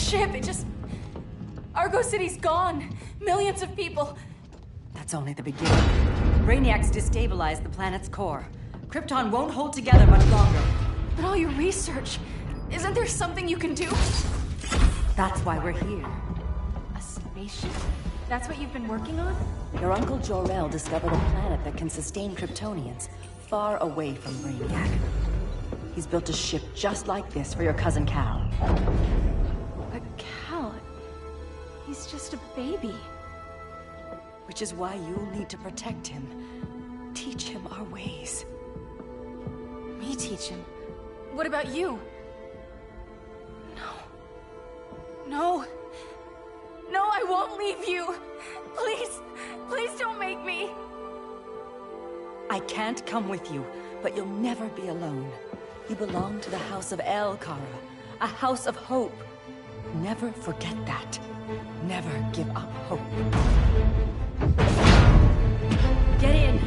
ship, it just... Argo City's gone. Millions of people. That's only the beginning. Brainiac's destabilized the planet's core. Krypton won't hold together much longer. But all your research, isn't there something you can do? That's why we're here. A spaceship? That's what you've been working on? Your Uncle Jor-El discovered a planet that can sustain Kryptonians, far away from Brainiac. He's built a ship just like this for your cousin Cal. But Cal... he's just a baby. Which is why you'll need to protect him. Teach him our ways. Me teach him? What about you? No. No, I won't leave you. Please, please don't make me. I can't come with you, but you'll never be alone. You belong to the House of El, Kara. A house of hope. Never forget that. Never give up hope. Get in!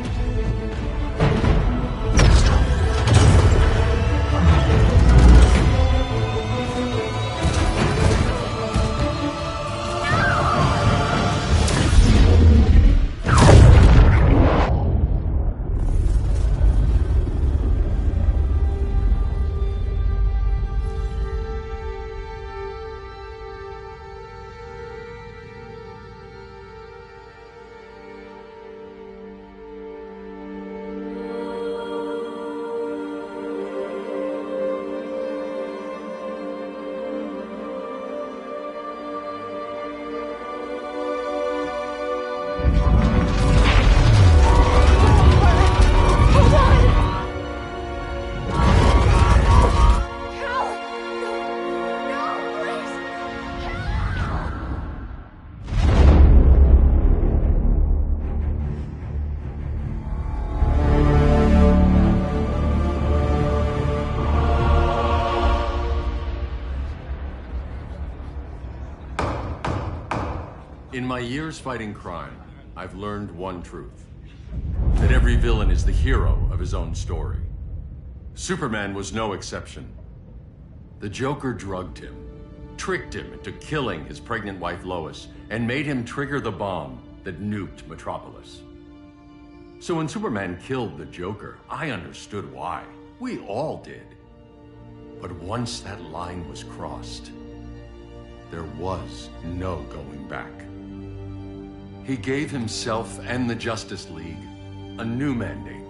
In my years fighting crime, I've learned one truth. That every villain is the hero of his own story. Superman was no exception. The Joker drugged him, tricked him into killing his pregnant wife Lois, and made him trigger the bomb that nuked Metropolis. So when Superman killed the Joker, I understood why. We all did. But once that line was crossed, there was no going back. He gave himself and the Justice League a new mandate.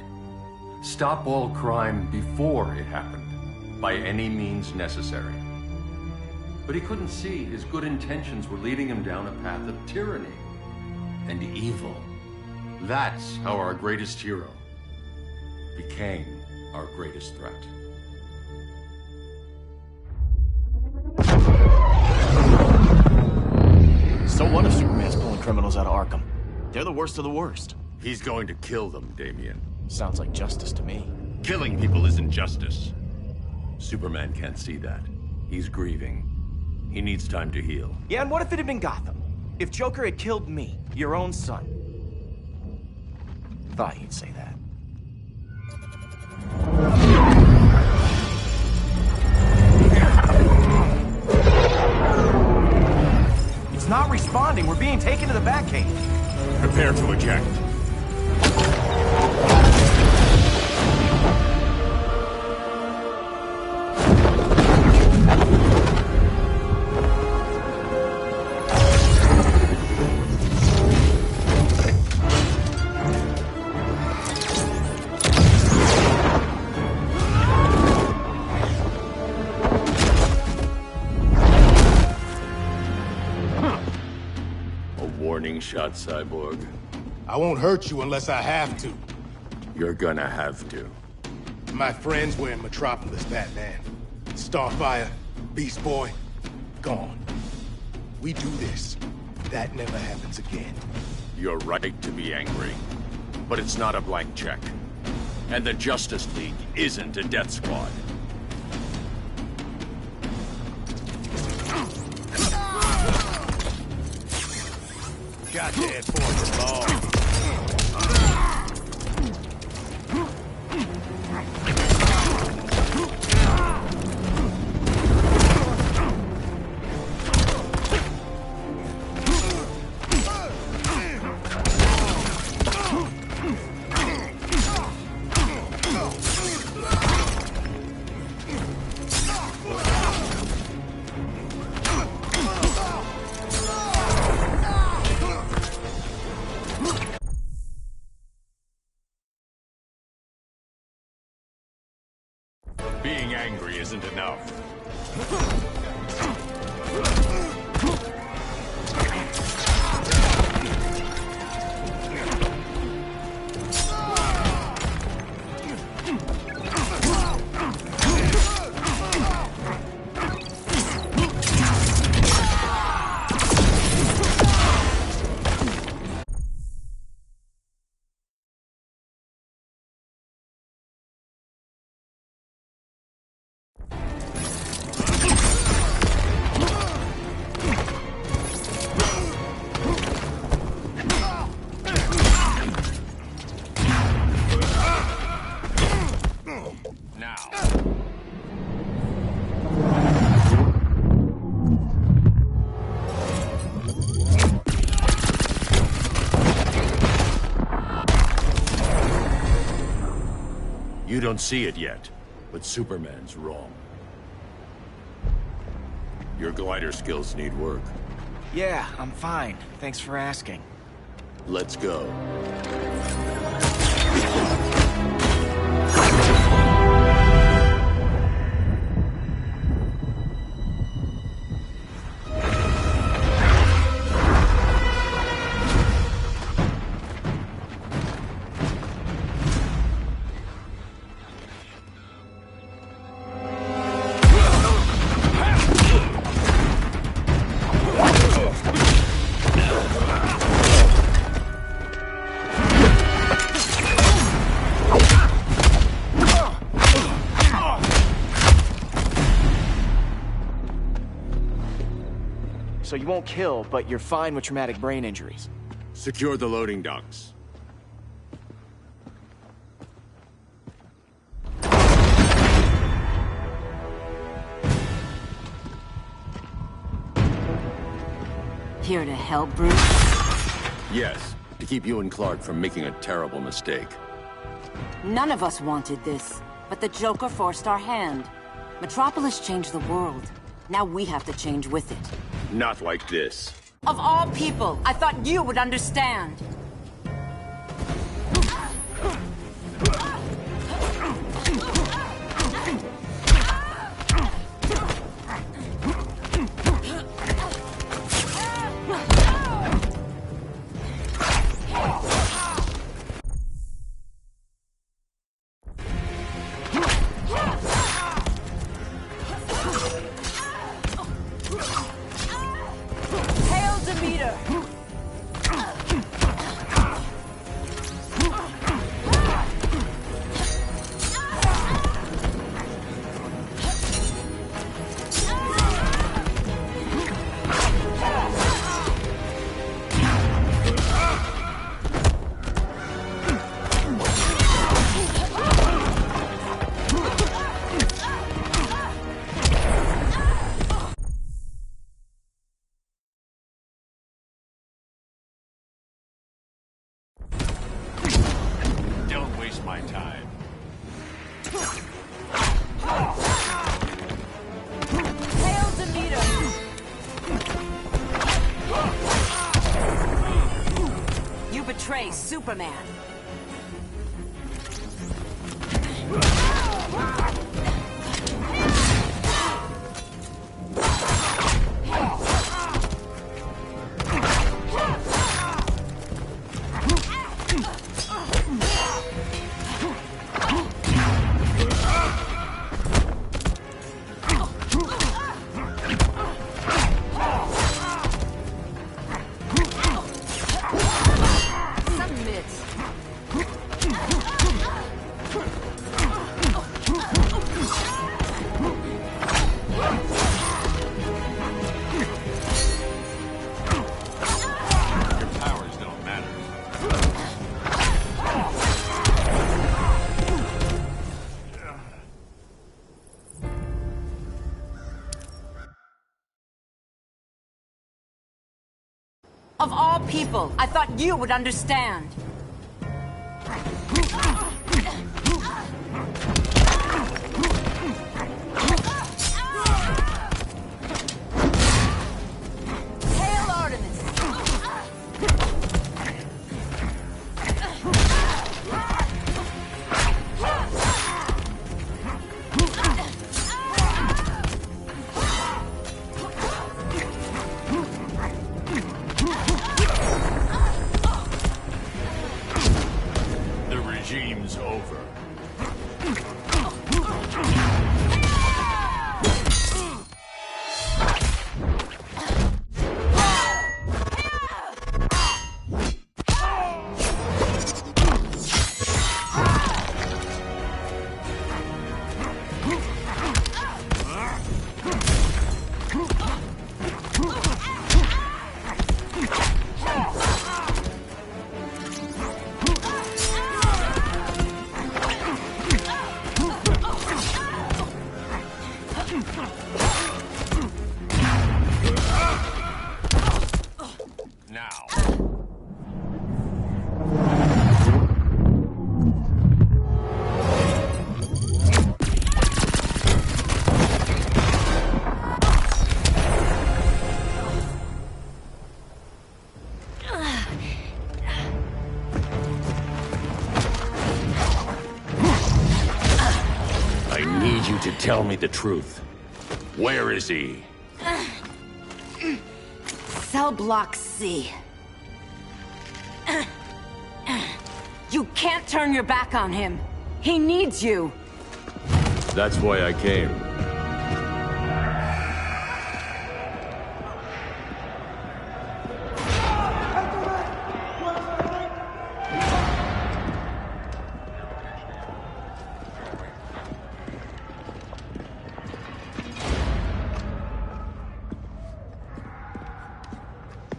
Stop all crime before it happened, by any means necessary. But he couldn't see his good intentions were leading him down a path of tyranny and evil. That's how our greatest hero became our greatest threat. So what if Superman's pulling criminals out of Arkham? They're the worst of the worst. He's going to kill them, Damian. Sounds like justice to me. Killing people isn't justice. Superman can't see that. He's grieving. He needs time to heal. Yeah, and what if it had been Gotham? If Joker had killed me, your own son? Thought you'd say that. It's not responding. We're being taken to the Batcave. Prepare to eject. Shot, Cyborg. I won't hurt you unless I have to. You're gonna have to. My friends were in Metropolis, Batman. Starfire, Beast Boy, gone. We do this. That never happens again. You're right to be angry. But it's not a blank check. And the Justice League isn't a death squad. Got that for the law. isn't enough. You don't see it yet, but Superman's wrong. Your glider skills need work. Yeah, I'm fine. Thanks for asking. Let's go. So you won't kill, but you're fine with traumatic brain injuries. Secure the loading docks. Here to help, Bruce? Yes, to keep you and Clark from making a terrible mistake. None of us wanted this, but the Joker forced our hand. Metropolis changed the world. Now we have to change with it. Not like this. Of all people, I thought you would understand. Don't waste my time. Hail Demeter! You betray Superman. Of all people, I thought you would understand. Hail Artemis! regime's over. To tell me the truth. Where is he? Cell Block C. You can't turn your back on him. He needs you. That's why I came.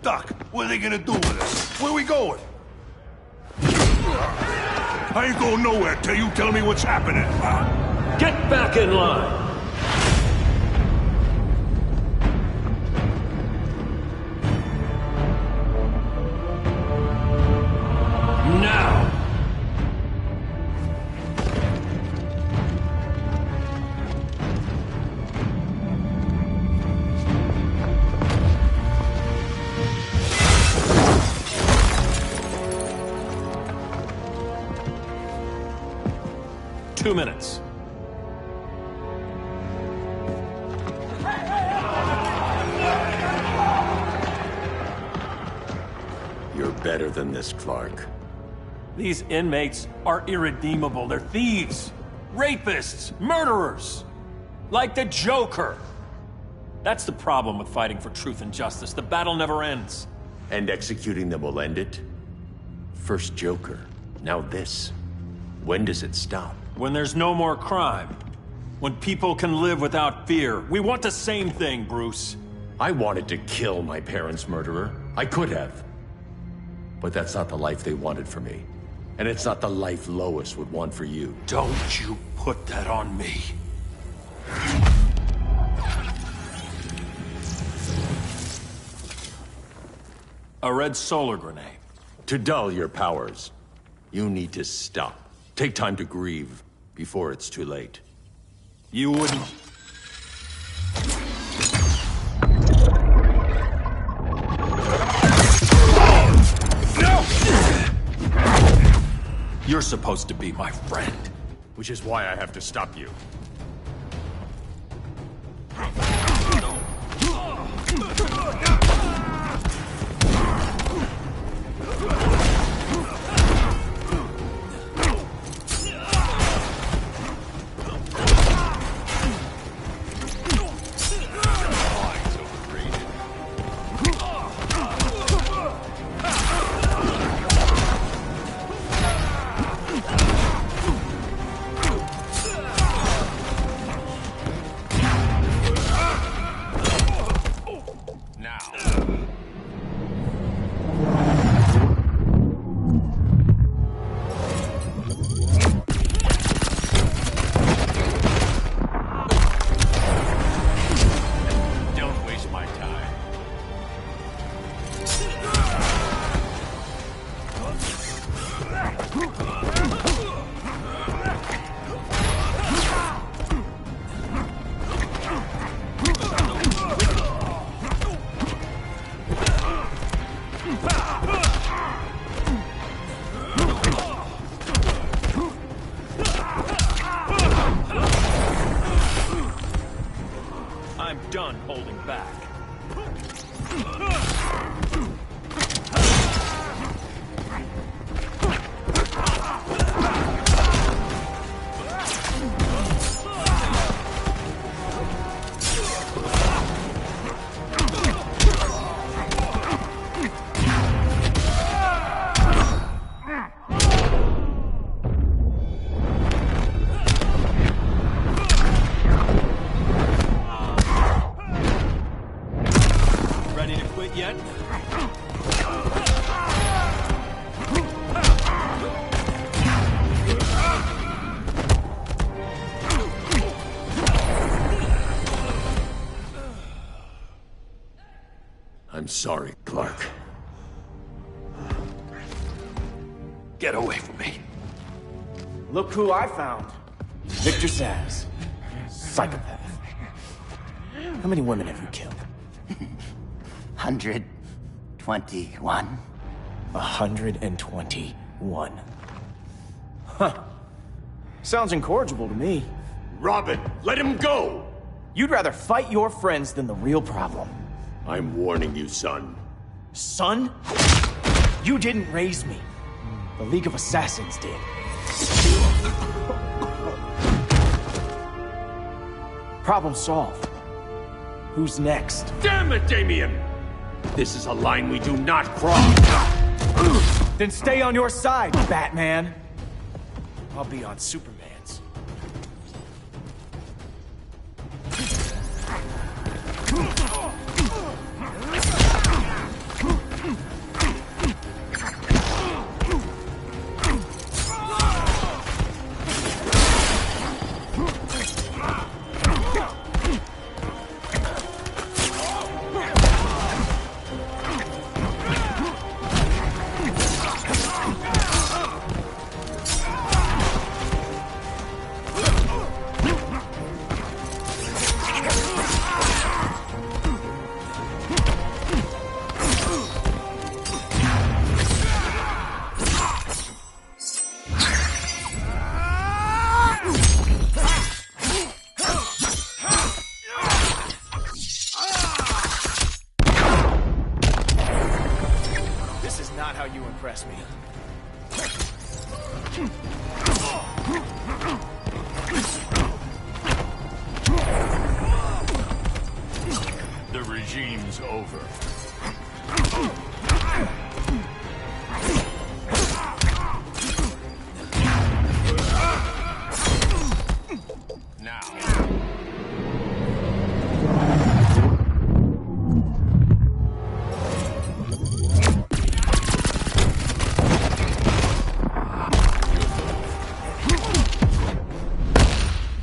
Doc, what are they gonna do with us? Where we going? I ain't going nowhere till you tell me what's happening. Get back in line! Now! Two minutes. You're better than this, Clark. These inmates are irredeemable. They're thieves, rapists, murderers. Like the Joker. That's the problem with fighting for truth and justice. The battle never ends. And executing them will end it? First Joker, now this. When does it stop? When there's no more crime. When people can live without fear. We want the same thing, Bruce. I wanted to kill my parents' murderer. I could have. But that's not the life they wanted for me. And it's not the life Lois would want for you. Don't you put that on me. A red solar grenade. To dull your powers, you need to stop. Take time to grieve before it's too late. You wouldn't... No! You're supposed to be my friend. Which is why I have to stop you. sorry, Clark. Get away from me. Look who I found. Victor Zsasz. Psychopath. How many women have you killed? 121. 121. Huh. Sounds incorrigible to me. Robin, let him go! You'd rather fight your friends than the real problem. I'm warning you, son. Son? You didn't raise me. The League of Assassins did. Problem solved. Who's next? Damn it, Damien! This is a line we do not cross. Then stay on your side, Batman. I'll be on Superman's. Not how you impress me. The regime's over.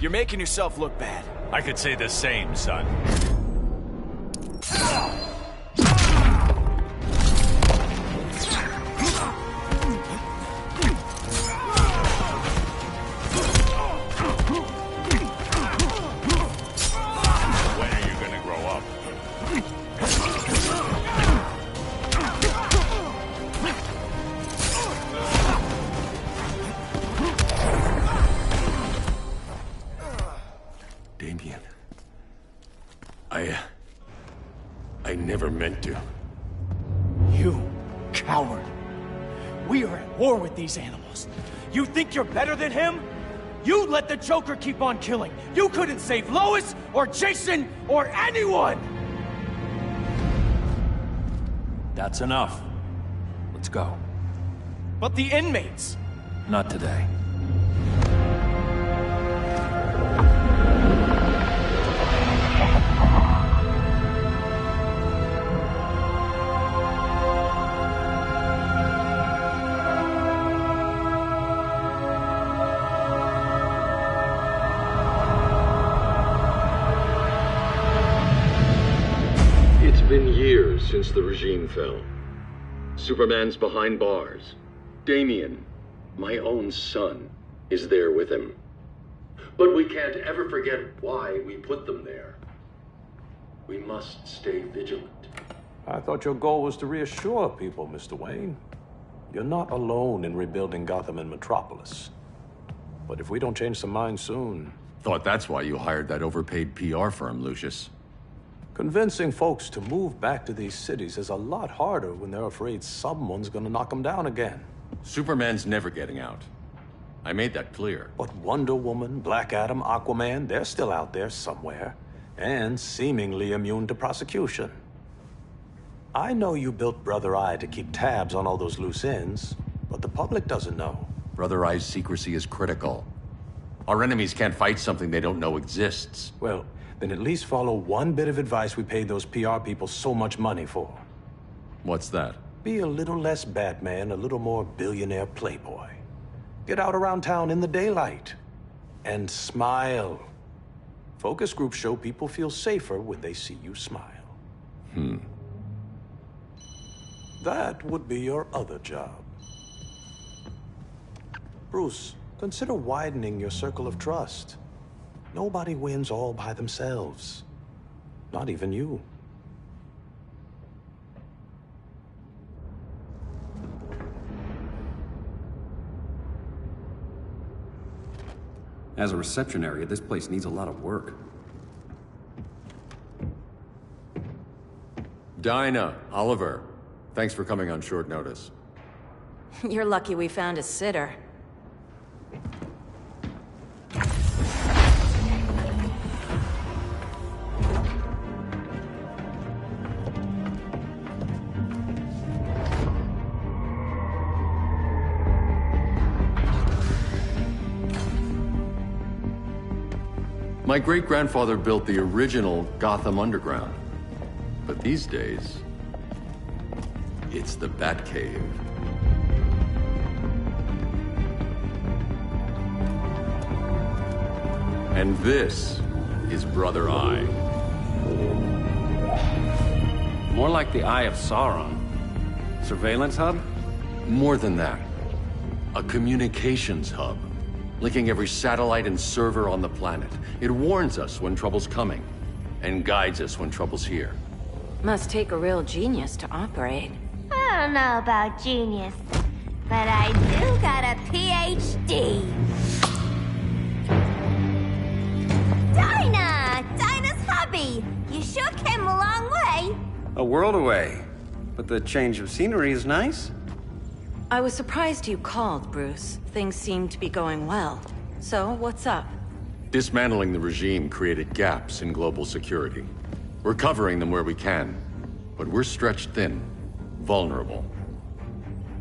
You're making yourself look bad. I could say the same, son. When are you gonna grow up? Damien. I never meant to. You coward. We are at war with these animals. You think you're better than him? You let the Joker keep on killing. You couldn't save Lois or Jason or anyone! That's enough. Let's go. But the inmates. Not today. It's been years since the regime fell. Superman's behind bars. Damien, my own son, is there with him. But we can't ever forget why we put them there. We must stay vigilant. I thought your goal was to reassure people, Mr. Wayne. You're not alone in rebuilding Gotham and Metropolis. But if we don't change some minds soon... Thought that's why you hired that overpaid PR firm, Lucius. Convincing folks to move back to these cities is a lot harder when they're afraid someone's gonna knock them down again. Superman's never getting out. I made that clear. But Wonder Woman, Black Adam, Aquaman, they're still out there somewhere. And seemingly immune to prosecution. I know you built Brother Eye to keep tabs on all those loose ends, but the public doesn't know. Brother Eye's secrecy is critical. Our enemies can't fight something they don't know exists. Well, then at least follow one bit of advice we paid those PR people so much money for. What's that? Be a little less Batman, a little more billionaire playboy. Get out around town in the daylight. And smile. Focus groups show people feel safer when they see you smile. That would be your other job. Bruce, consider widening your circle of trust. Nobody wins all by themselves. Not even you. As a reception area, this place needs a lot of work. Dinah, Oliver, thanks for coming on short notice. You're lucky we found a sitter. My great-grandfather built the original Gotham Underground. But these days, it's the Batcave. And this is Brother Eye. More like the Eye of Sauron. Surveillance hub? More than that. A communications hub. Linking every satellite and server on the planet. It warns us when trouble's coming, and guides us when trouble's here. Must take a real genius to operate. I don't know about genius, but I do got a PhD. Dinah's hubby! You sure came a long way. A world away. But the change of scenery is nice. I was surprised you called, Bruce. Things seemed to be going well. So, what's up? Dismantling the regime created gaps in global security. We're covering them where we can, but we're stretched thin, vulnerable.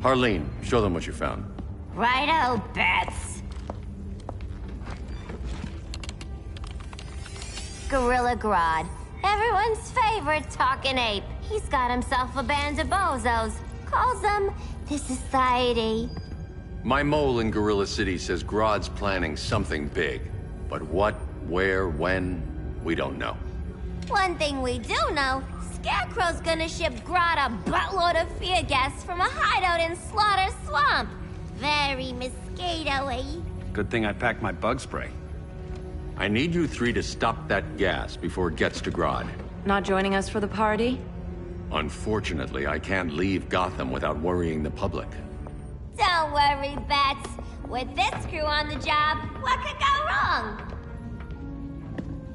Harleen, show them what you found. Righto, Bats. Gorilla Grodd, everyone's favorite talking ape. He's got himself a band of bozos. Calls them the Society. My mole in Gorilla City says Grodd's planning something big. But what, where, when, we don't know. One thing we do know, Scarecrow's gonna ship Grodd a buttload of fear gas from a hideout in Slaughter Swamp. Very mosquito-y. Good thing I packed my bug spray. I need you three to stop that gas before it gets to Grodd. Not joining us for the party? Unfortunately, I can't leave Gotham without worrying the public. Don't worry, Bats. With this crew on the job, what could go wrong?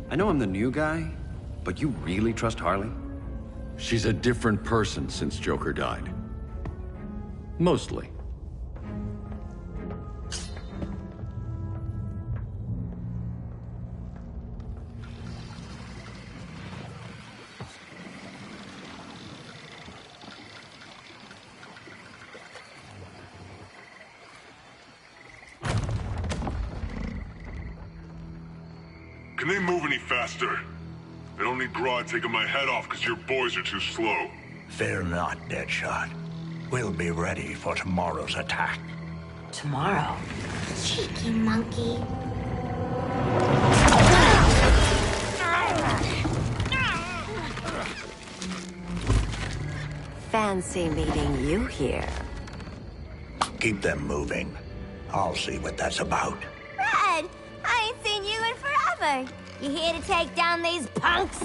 I know I'm the new guy, but you really trust Harley? She's a different person since Joker died. Mostly. Can they move any faster? I don't need Grodd taking my head off because your boys are too slow. Fear not, Deadshot. We'll be ready for tomorrow's attack. Tomorrow? Cheeky monkey. Fancy meeting you here. Keep them moving. I'll see what that's about. Red, I ain't seen you in forever. You here to take down these punks?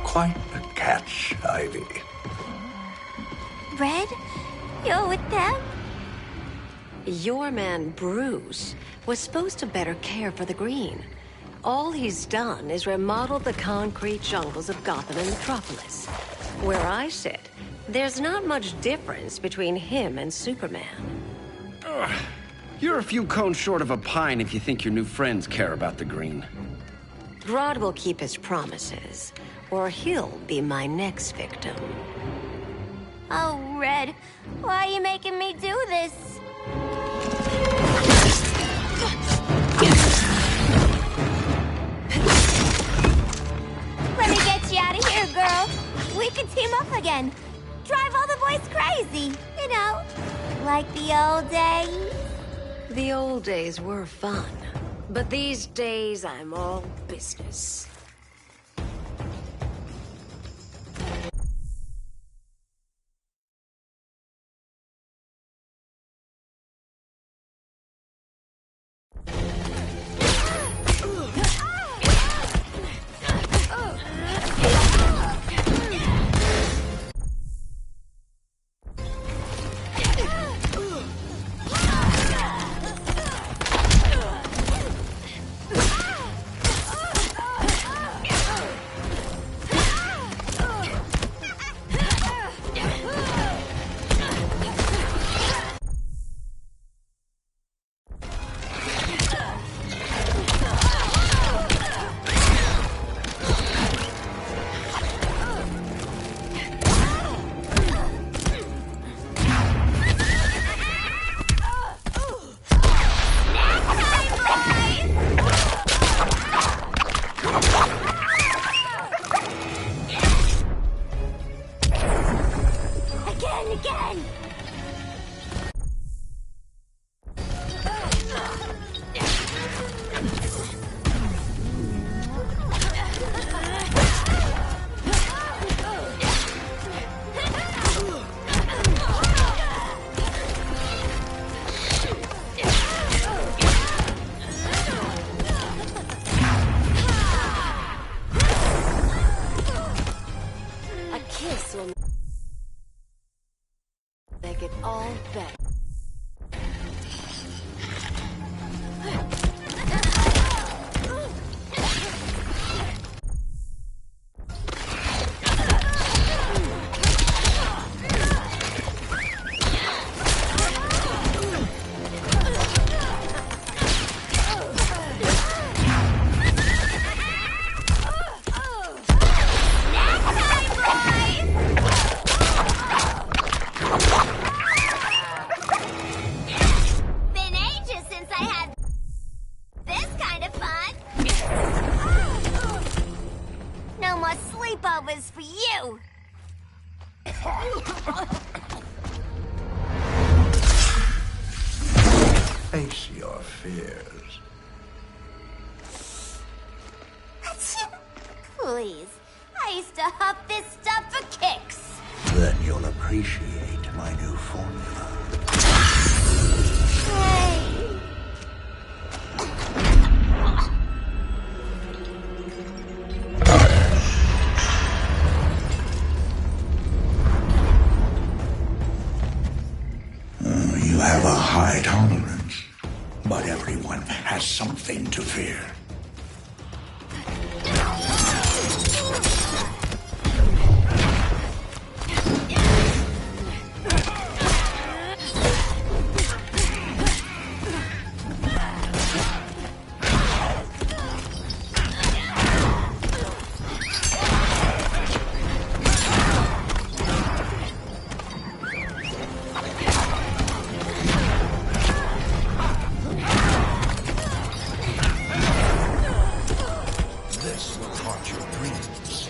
Quite the catch, Ivy. Red, you're with them? Your man, Bruce, was supposed to better care for the Green. All he's done is remodel the concrete jungles of Gotham and Metropolis. Where I sit, there's not much difference between him and Superman. You're a few cones short of a pine if you think your new friends care about the Green. Grodd will keep his promises, or he'll be my next victim. Oh, Red, why are you making me do this? Let me get you out of here, girl. We can team up again. Drive all the boys crazy, you know, like the old days. The old days were fun. But these days, I'm all business. Make it all better. Sleepovers for you! Face your fears. Please, I used to huff this stuff for kicks. Then you'll appreciate my new formula. Hey. You have a high tolerance, but everyone has something to fear. This will haunt your dreams.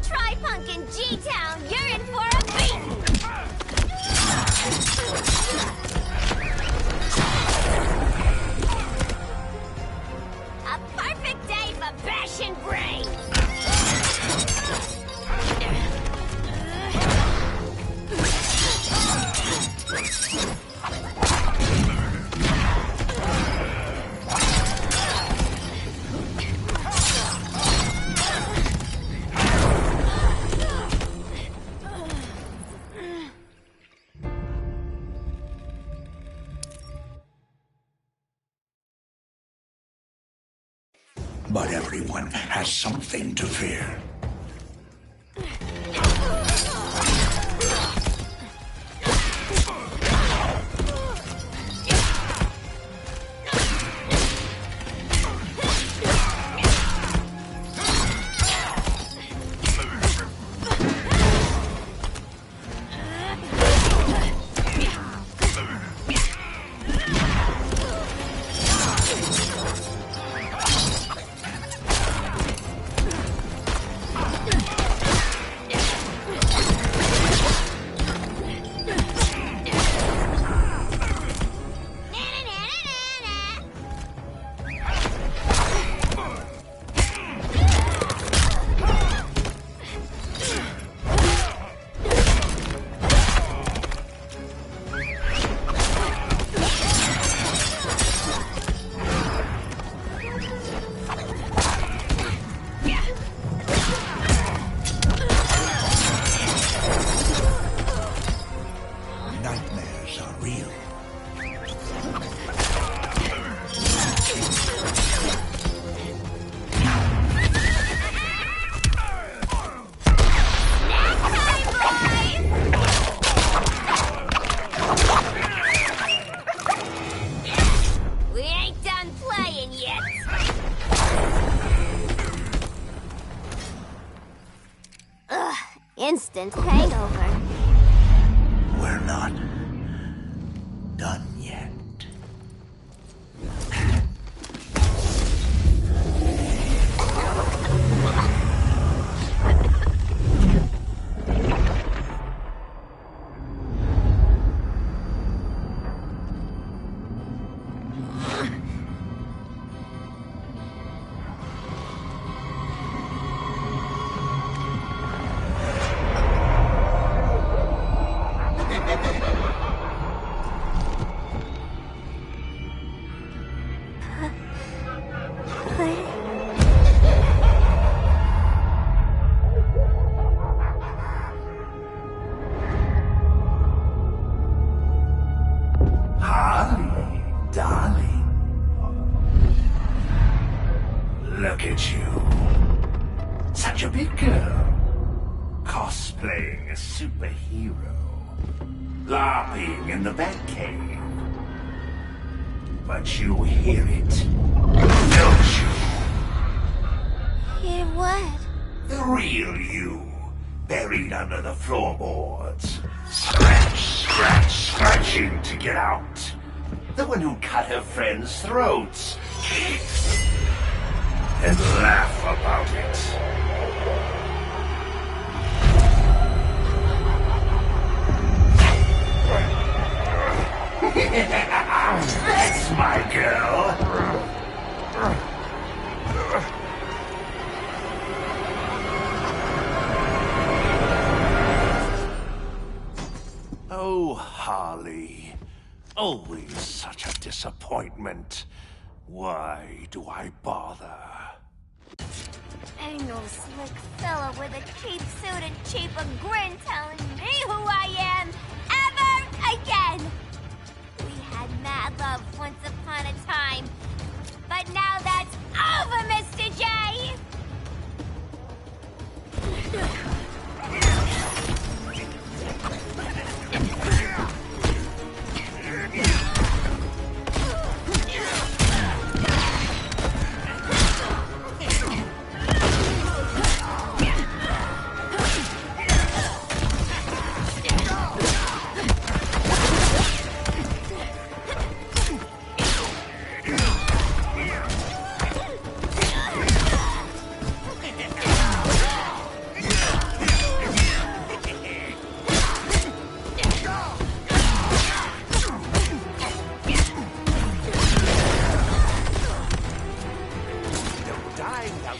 Try punkin' G-Town, you're in for a beating! A perfect day for bashing brains! But everyone has something to fear. instant hangover. We're not done yet. Harley, darling. Look at you. Such a big girl. Cosplaying a superhero. LARPing in the Batcave. But you hear it, don't you? Hear what? The real you, buried under the floorboards. Scratch, scratch, scratching to get out. The one who cut her friends' throats. And laugh about it. That's my girl. Oh, Harley. Always such a disappointment. Why do I bother? Ain't no slick fella with a cheap suit and cheaper grin telling me who I am ever again. We had mad love once upon a time, but now that's over, Mr. J!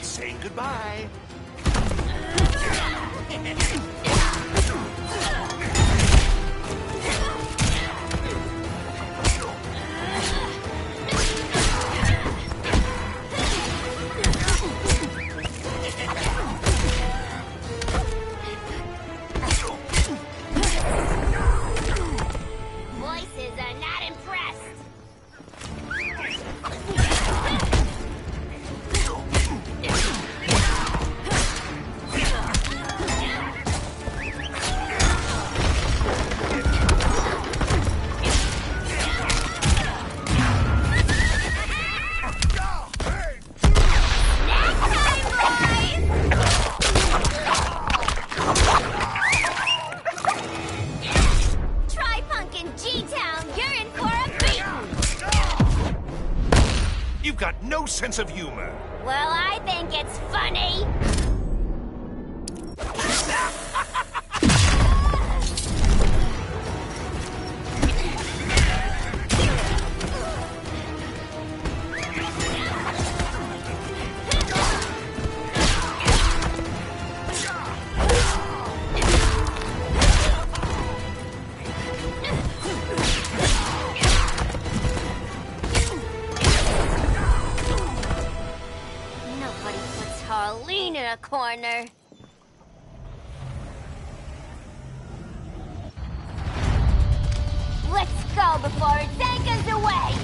Saying goodbye. Voices are not impressed. You've got no sense of humor. Well, I think it's funny. Harleen in a corner. Let's go before it anchors away!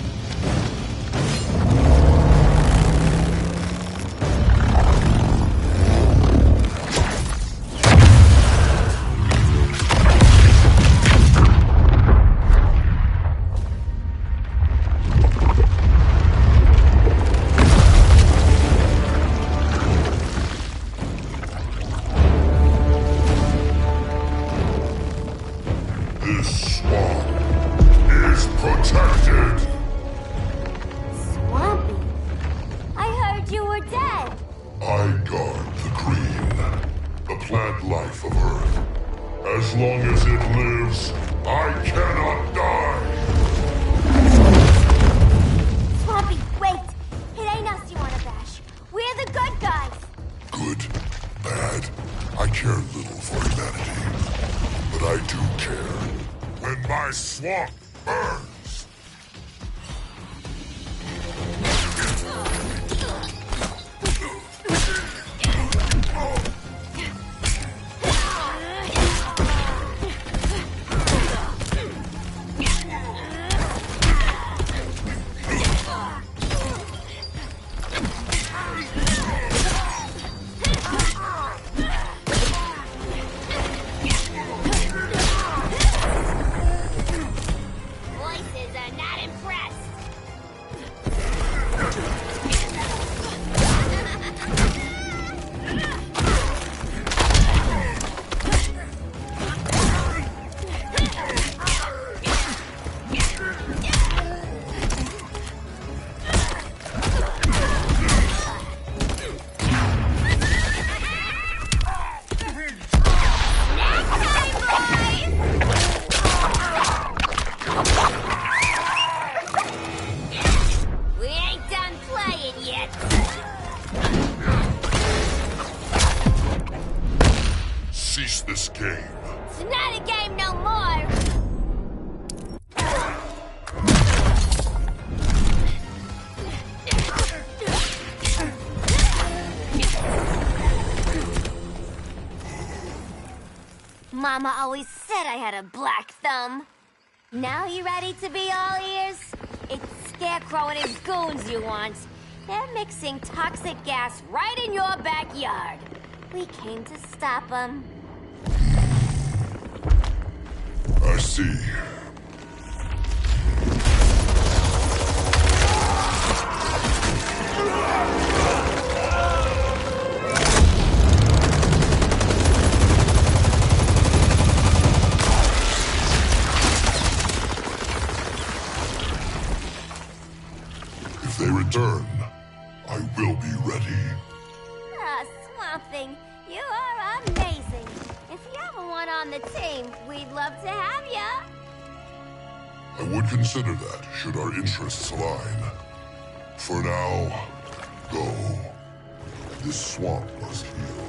were dead. I guard the green, the plant life of Earth. As long as it lives, I cannot die! Swampy, wait! It ain't us you wanna bash. We're the good guys! Good, bad, I care little for humanity. But I do care when my swamp burns! Voices are not impressed. We ain't done playing yet. Cease this game. It's not a game no more. Mama always said I had a black thumb. Now you ready to be all ears? It's Scarecrow and his goons you want. They're mixing toxic gas right in your backyard. We came to stop them. I see. If they return, I will be ready. Ah, Swamp Thing, you are amazing. If you ever want on the team, we'd love to have ya. I would consider that, should our interests align. For now, go. This swamp must heal.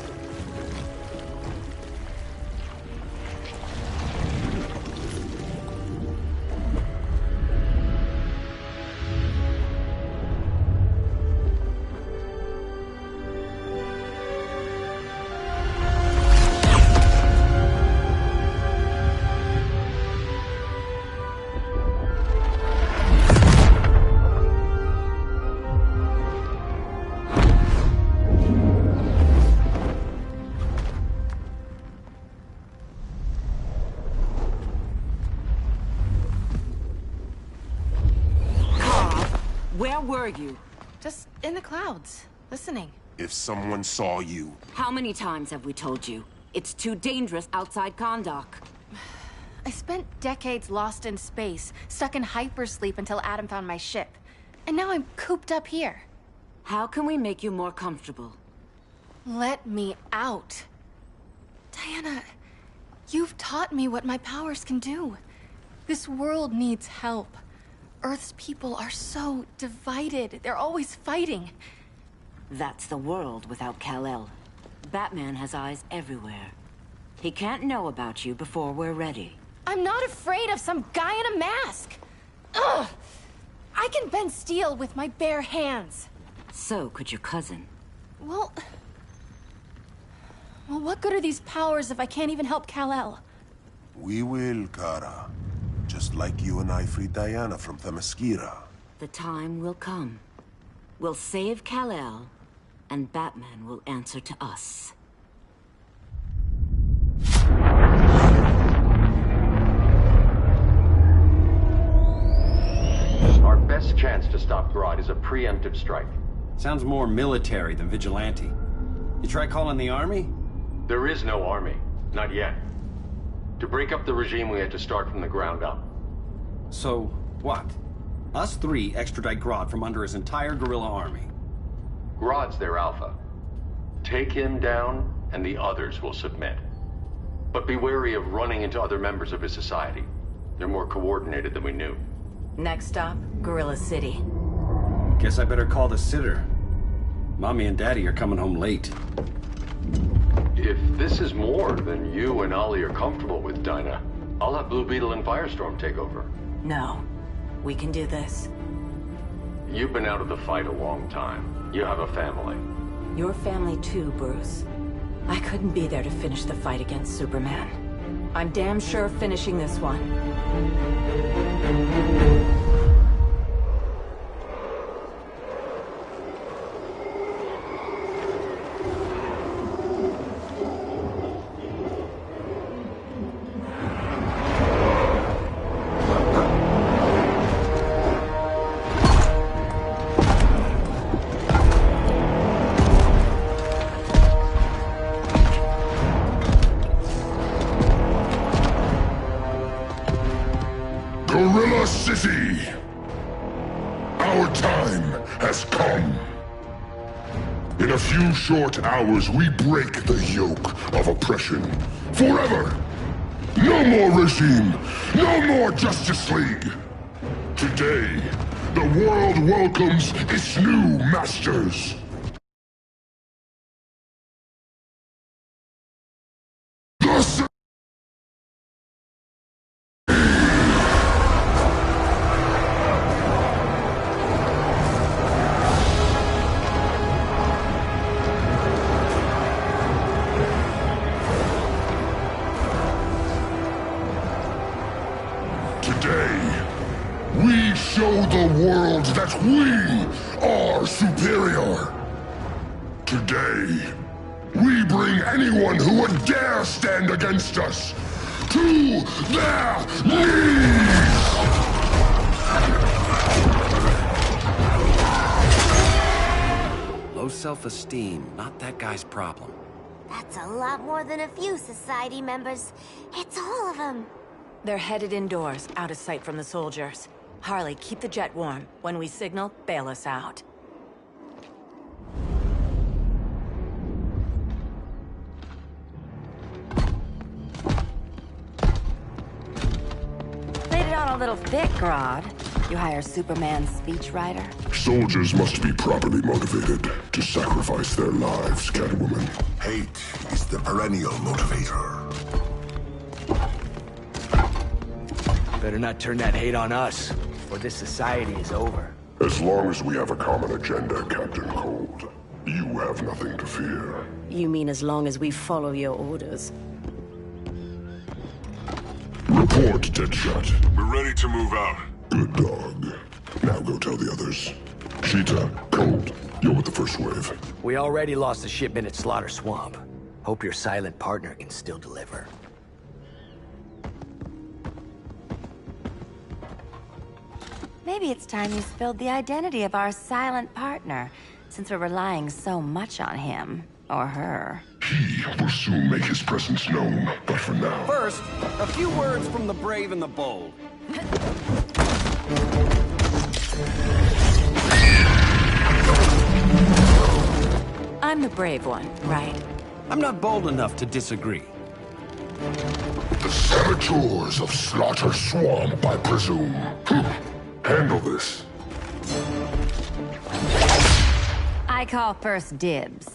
Where were you? Just in the clouds, listening. If someone saw you... How many times have we told you? It's too dangerous outside Kahndaq. I spent decades lost in space, stuck in hypersleep until Adam found my ship. And now I'm cooped up here. How can we make you more comfortable? Let me out. Diana, you've taught me what my powers can do. This world needs help. Earth's people are so divided. They're always fighting. That's the world without Kal-El. Batman has eyes everywhere. He can't know about you before we're ready. I'm not afraid of some guy in a mask. Ugh! I can bend steel with my bare hands. So could your cousin. Well, what good are these powers if I can't even help Kal-El? We will, Kara. Just like you and I freed Diana from Themyscira. The time will come. We'll save Kal-El, and Batman will answer to us. Our best chance to stop Grodd is a preemptive strike. Sounds more military than vigilante. You try calling the army? There is no army. Not yet. To break up the regime, we had to start from the ground up. So, what? Us three extradite Grodd from under his entire guerrilla army. Grodd's their alpha. Take him down, and the others will submit. But be wary of running into other members of his society. They're more coordinated than we knew. Next stop, Gorilla City. Guess I better call the sitter. Mommy and Daddy are coming home late. If this is more than you and Ollie are comfortable with, Dinah, I'll have Blue Beetle and Firestorm take over. No. We can do this. You've been out of the fight a long time. You have a family. Your family too, Bruce. I couldn't be there to finish the fight against Superman. I'm damn sure finishing this one. Gorilla City! Our time has come. In a few short hours, we break the yoke of oppression. Forever! No more regime! No more Justice League! Today, the world welcomes its new masters. We show the world that we are superior. Today, we bring anyone who would dare stand against us to their knees! Low self-esteem, not that guy's problem. That's a lot more than a few society members. It's all of them. They're headed indoors, out of sight from the soldiers. Harley, keep the jet warm. When we signal, bail us out. Played it on a little thick, Grodd. You hire Superman's speechwriter? Soldiers must be properly motivated to sacrifice their lives, Catwoman. Hate is the perennial motivator. Better not turn that hate on us, or this society is over. As long as we have a common agenda, Captain Cold, you have nothing to fear. You mean as long as we follow your orders? Report, Deadshot. We're ready to move out. Good dog. Now go tell the others. Cheetah, Cold, you're with the first wave. We already lost a shipment at Slaughter Swamp. Hope your silent partner can still deliver. Maybe it's time you spilled the identity of our silent partner, since we're relying so much on him. Or her. He will soon make his presence known, but for now... First, a few words from the brave and the bold. I'm the brave one, right? I'm not bold enough to disagree. The saboteurs of Slaughter Swamp, I presume. Handle this. I call first dibs.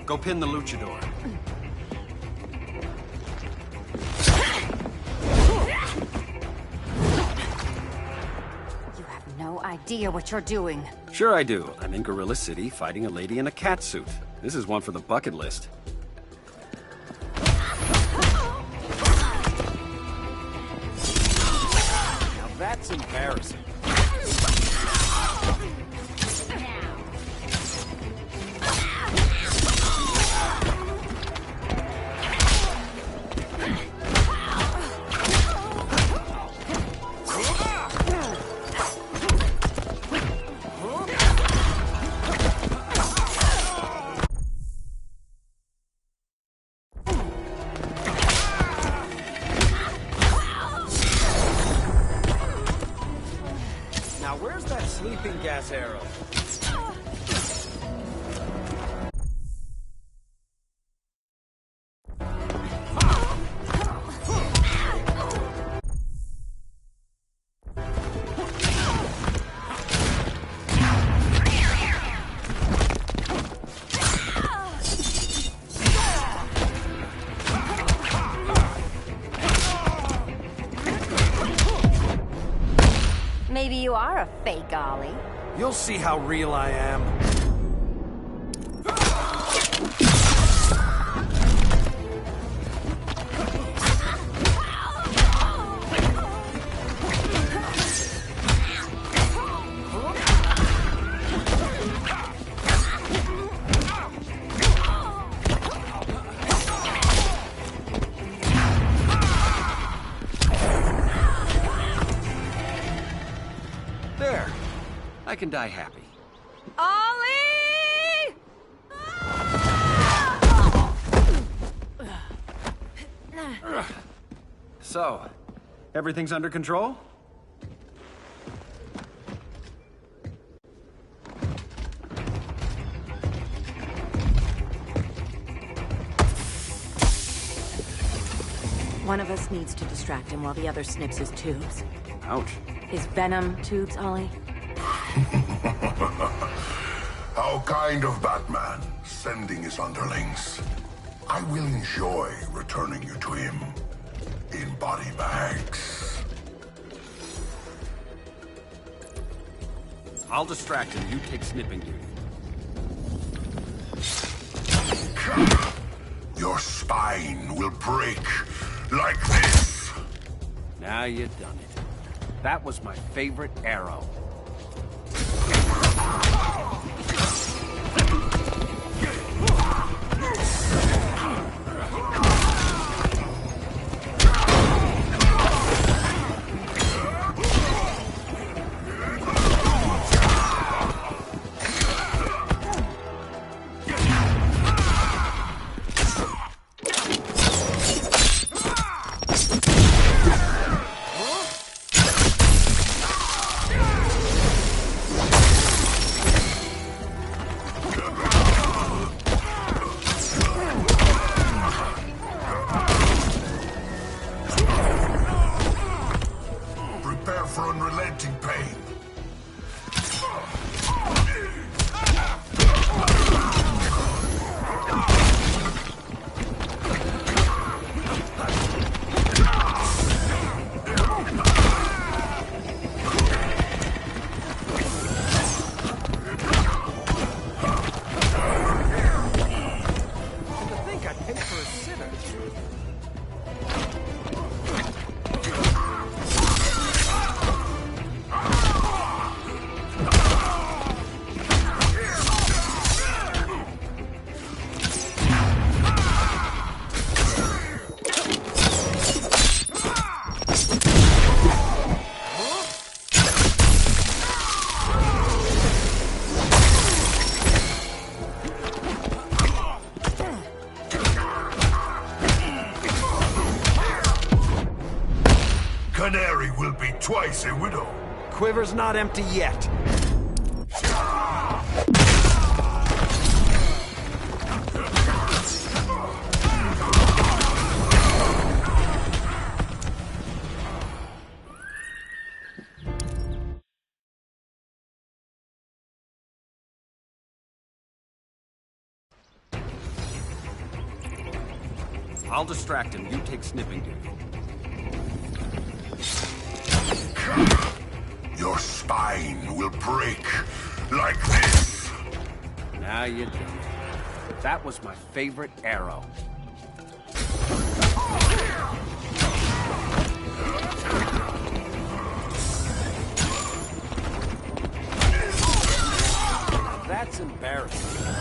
Go pin the luchador. You have no idea what you're doing. Sure I do. I'm in Gorilla City fighting a lady in a cat suit. This is one for the bucket list. Now that's embarrassing. that sleeping gas arrow? Maybe you are a fake Ollie. You'll see how real I am. There. I can die happy. Ollie! So, everything's under control? One of us needs to distract him while the other snips his tubes. Ouch. His venom tubes, Ollie? How kind of Batman, sending his underlings. I will enjoy returning you to him in body bags. I'll distract him. You take snipping duty. Your spine will break like this. Now you've done it. That was my favorite arrow. Prepare for unrelenting pain. And to think I'd pay for a sitter. Canary will be twice a widow. Quiver's not empty yet. I'll distract him. You take snipping duty. Your spine will break like this. Now you've done it. That was my favorite arrow. That's embarrassing.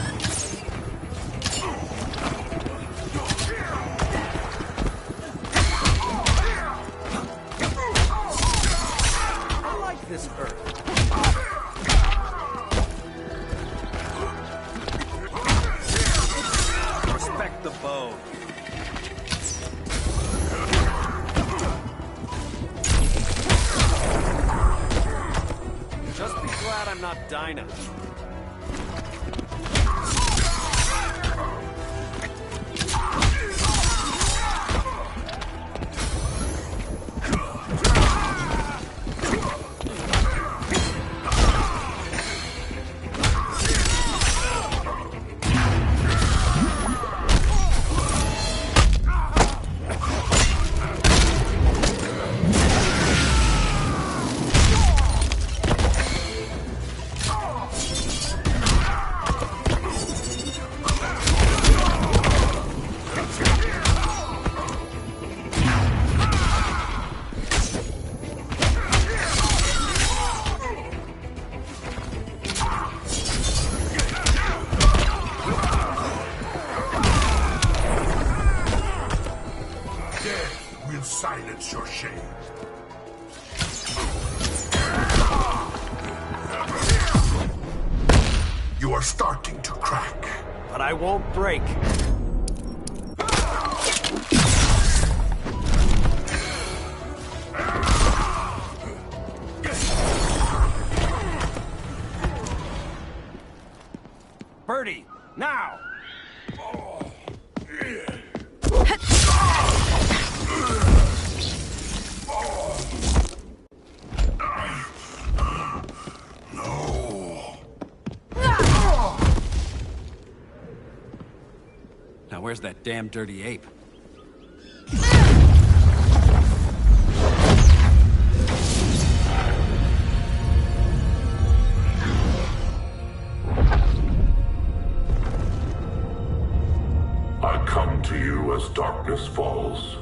I like this earth. Respect the bow. Just not Dinah. Silence your shame. You are starting to crack. But I won't break. Birdie, now! Now where's that damn dirty ape? I come to you as darkness falls.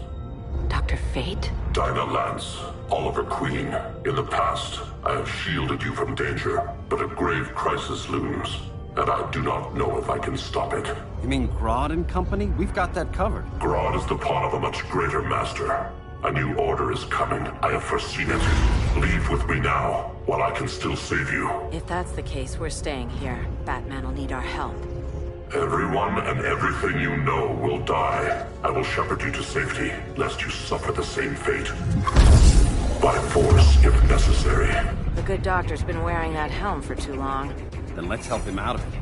Dr. Fate? Dinah Lance, Oliver Queen. In the past, I have shielded you from danger, but a grave crisis looms, and I do not know if I can stop it. You mean Grodd and company? We've got that covered. Grodd is the pawn of a much greater master. A new order is coming. I have foreseen it. Leave with me now, while I can still save you. If that's the case, we're staying here. Batman will need our help. Everyone and everything you know will die. I will shepherd you to safety, lest you suffer the same fate. By force, if necessary. The good doctor's been wearing that helm for too long. Then let's help him out of it.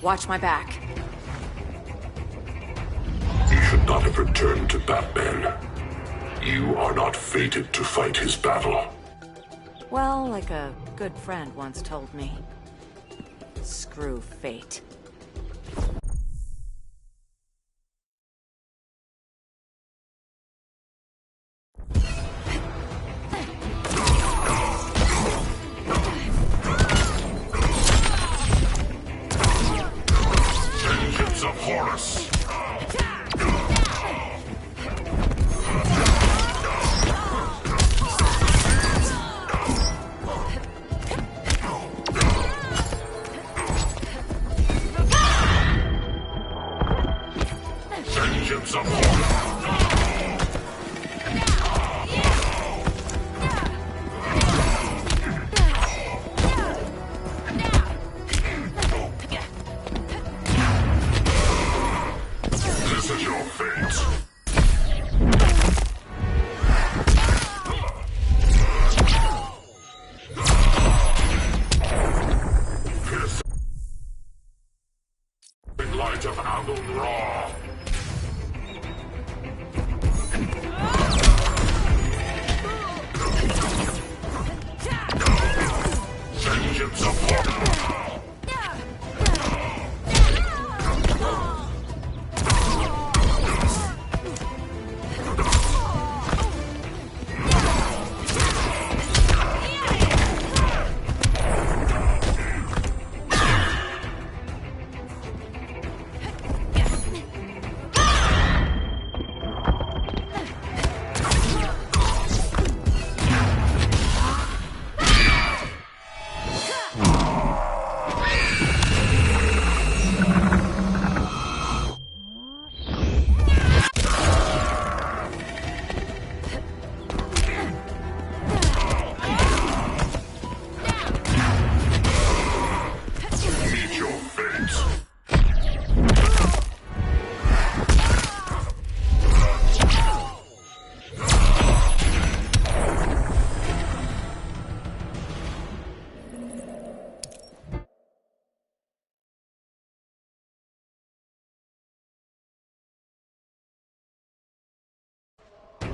Watch my back. You should not have returned to Batman. You are not fated to fight his battle. Well, like a good friend once told me. Screw fate. Vengeance of Horus!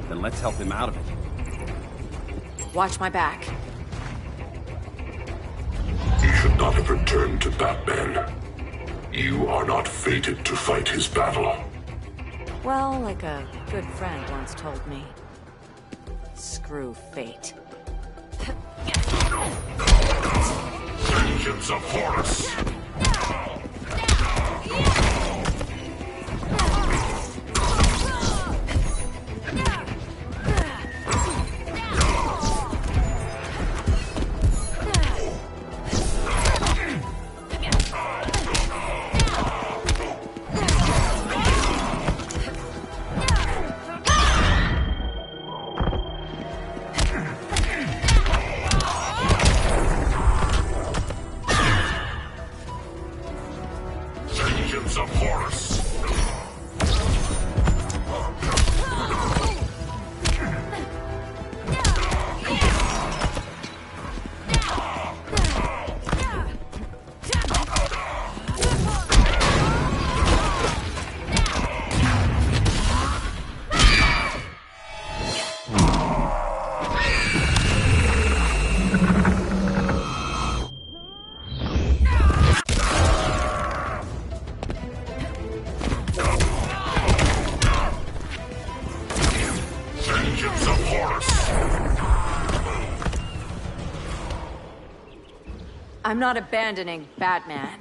Then let's help him out of it. Watch my back. He should not have returned to Batman. You are not fated to fight his battle. Well, like a good friend once told me. Screw fate. Vengeance of Horus! I'm not abandoning Batman.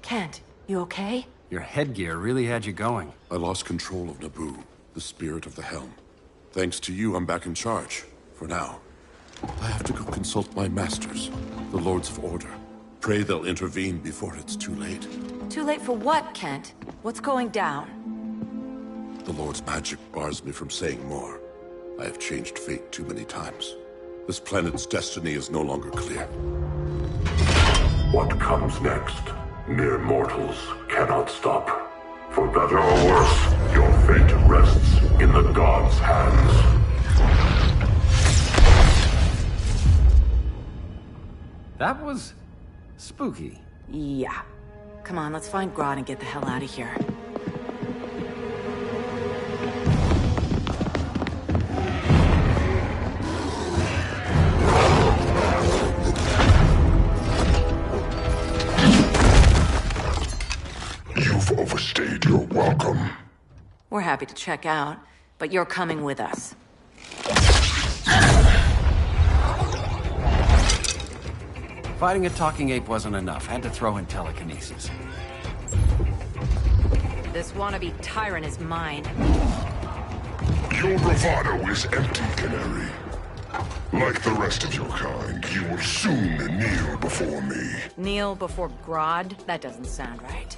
Kent, you okay? Your headgear really had you going. I lost control of Naboo, the spirit of the helm. Thanks to you, I'm back in charge. For now. I have to go consult my masters, the Lords of Order. Pray they'll intervene before it's too late. Too late for what, Kent? What's going down? The Lord's magic bars me from saying more. I have changed fate too many times. This planet's destiny is no longer clear. What comes next, mere mortals cannot stop. For better or worse, your fate rests in the gods' hands. That was spooky. Yeah. Come on, let's find Grodd and get the hell out of here. You've overstayed your welcome. We're happy to check out, but you're coming with us. Fighting a talking ape wasn't enough. Had to throw in telekinesis. This wannabe tyrant is mine. Your bravado is empty, Canary. Like the rest of your kind, you will soon kneel before me. Kneel before Grodd? That doesn't sound right.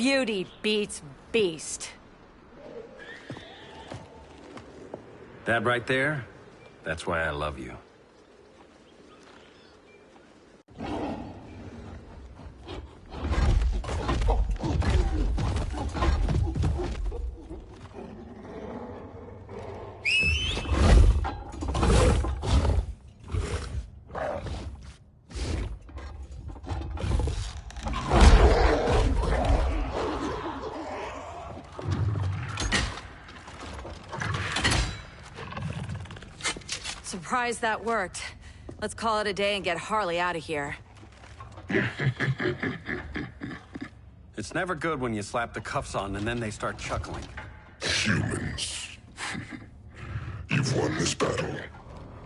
Beauty beats beast. That right there, that's why I love you. Surprised that worked. Let's call it a day and get Harley out of here. It's never good when you slap the cuffs on and then they start chuckling. Humans. You've won this battle,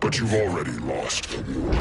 but you've already lost the war.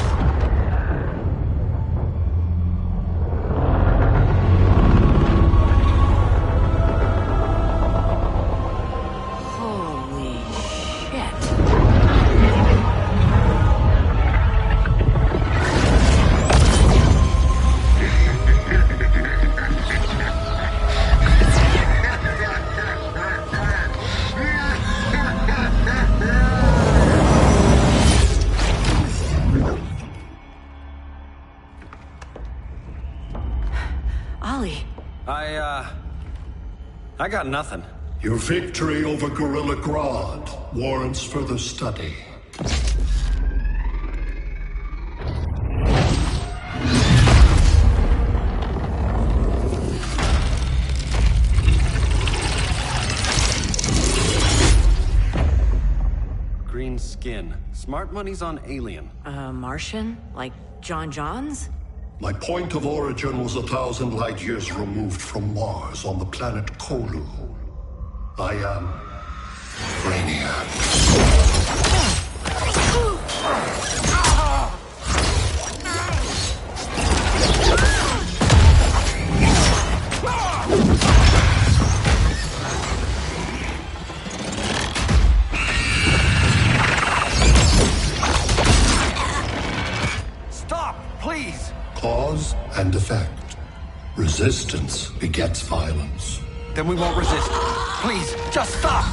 I got nothing. Your victory over Gorilla Grodd warrants further study. Green skin. Smart money's on alien. Martian? Like John Johns? My point of origin was 1,000 light years removed from Mars on the planet Kolu. I am Brainiac. Stop, please! Cause and effect. Resistance begets violence. Then we won't resist. Please, just stop!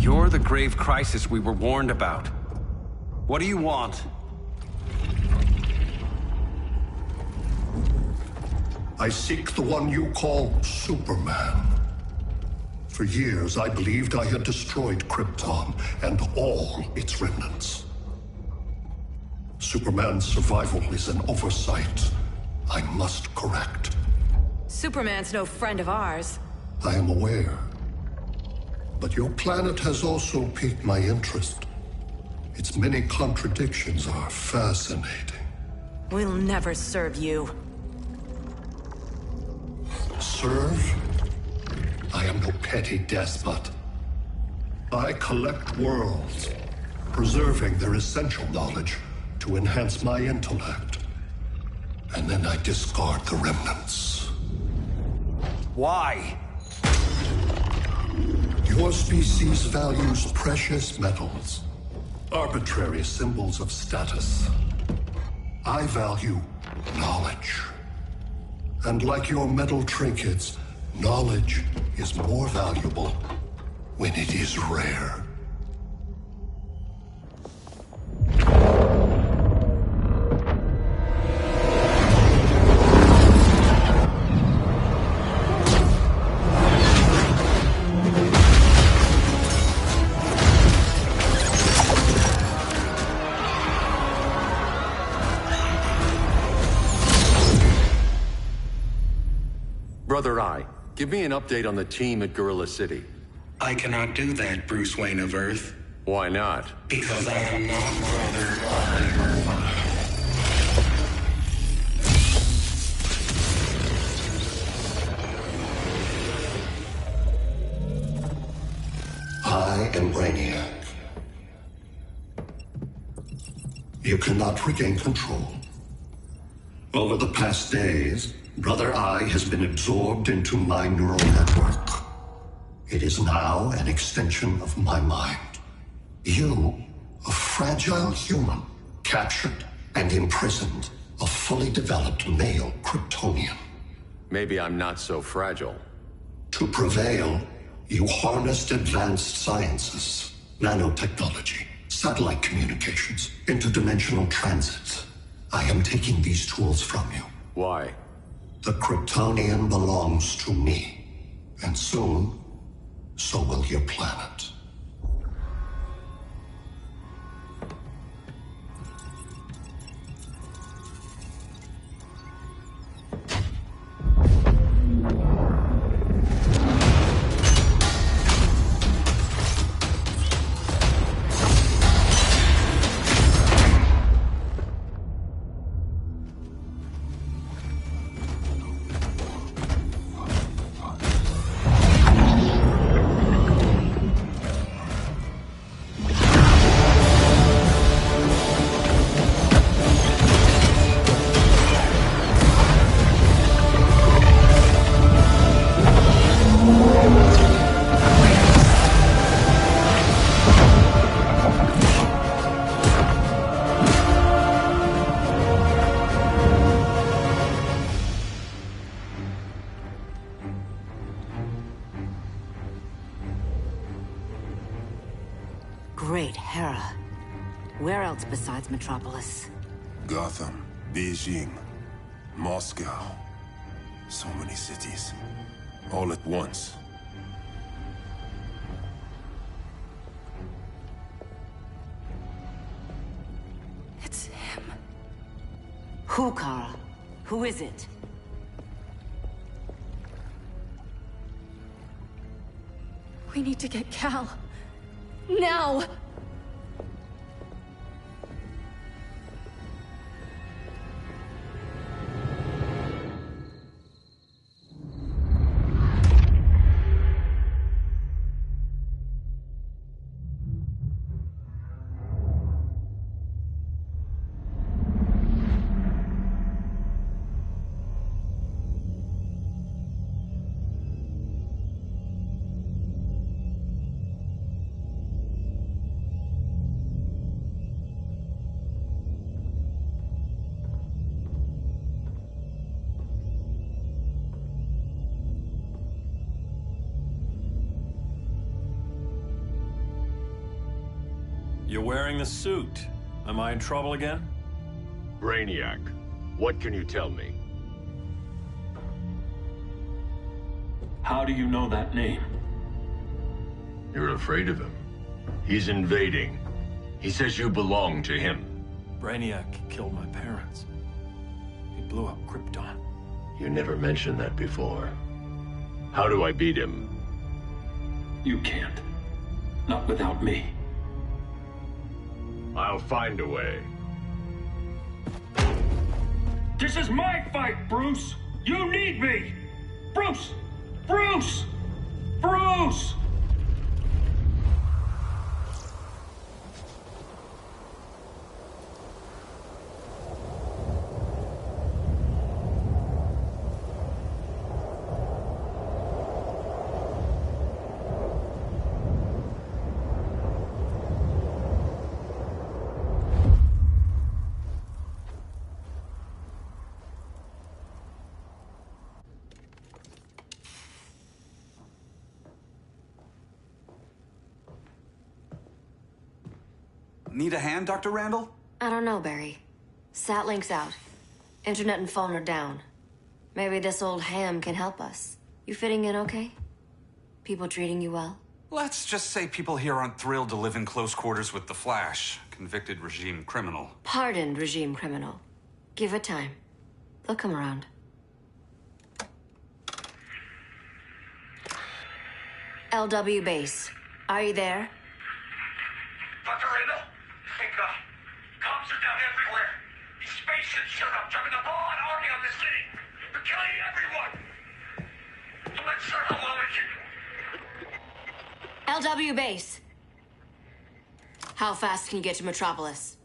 You're the grave crisis we were warned about. What do you want? I seek the one you call Superman. For years, I believed I had destroyed Krypton and all its remnants. Superman's survival is an oversight I must correct. Superman's no friend of ours. I am aware. But your planet has also piqued my interest. Its many contradictions are fascinating. We'll never serve you. Serve? I am no petty despot. I collect worlds, preserving their essential knowledge to enhance my intellect. And then I discard the remnants. Why? Your species values precious metals, arbitrary symbols of status. I value knowledge. And like your metal trinkets, knowledge is more valuable when it is rare. Brother Eye, give me an update on the team at Gorilla City. I cannot do that, Bruce Wayne of Earth. Why not? Because I am not Brother Eye. I am Brainiac. You cannot regain control. Over the past days, Brother Eye has been absorbed into my neural network. It is now an extension of my mind. You, a fragile human, captured and imprisoned a fully developed male Kryptonian. Maybe I'm not so fragile. To prevail, you harnessed advanced sciences, nanotechnology, satellite communications, interdimensional transits. I am taking these tools from you. Why? The Kryptonian belongs to me. And soon, so will your planet. Great Hera. Where else besides Metropolis? Gotham, Beijing, Moscow. So many cities. All at once. It's him. Who, Kara? Who is it? We need to get Cal. Now! You're wearing the suit. Am I in trouble again? Brainiac, what can you tell me? How do you know that name? You're afraid of him. He's invading. He says you belong to him. Brainiac killed my parents. He blew up Krypton. You never mentioned that before. How do I beat him? You can't. Not without me. I'll find a way. This is my fight, Bruce! You need me! Bruce! Bruce! Bruce! Need a hand, Dr. Randall? I don't know, Barry. Satlink's out. Internet and phone are down. Maybe this old ham can help us. You fitting in okay? People treating you well? Let's just say people here aren't thrilled to live in close quarters with the Flash, convicted regime criminal. Pardoned regime criminal. Give it time. They'll come around. LW base. Are you there? Dr. Randall? Thank God. Cops are down everywhere. These spaceships showed up, driving the ball and army on this city. They're killing everyone. So let's circle while we can. LW base. How fast can you get to Metropolis?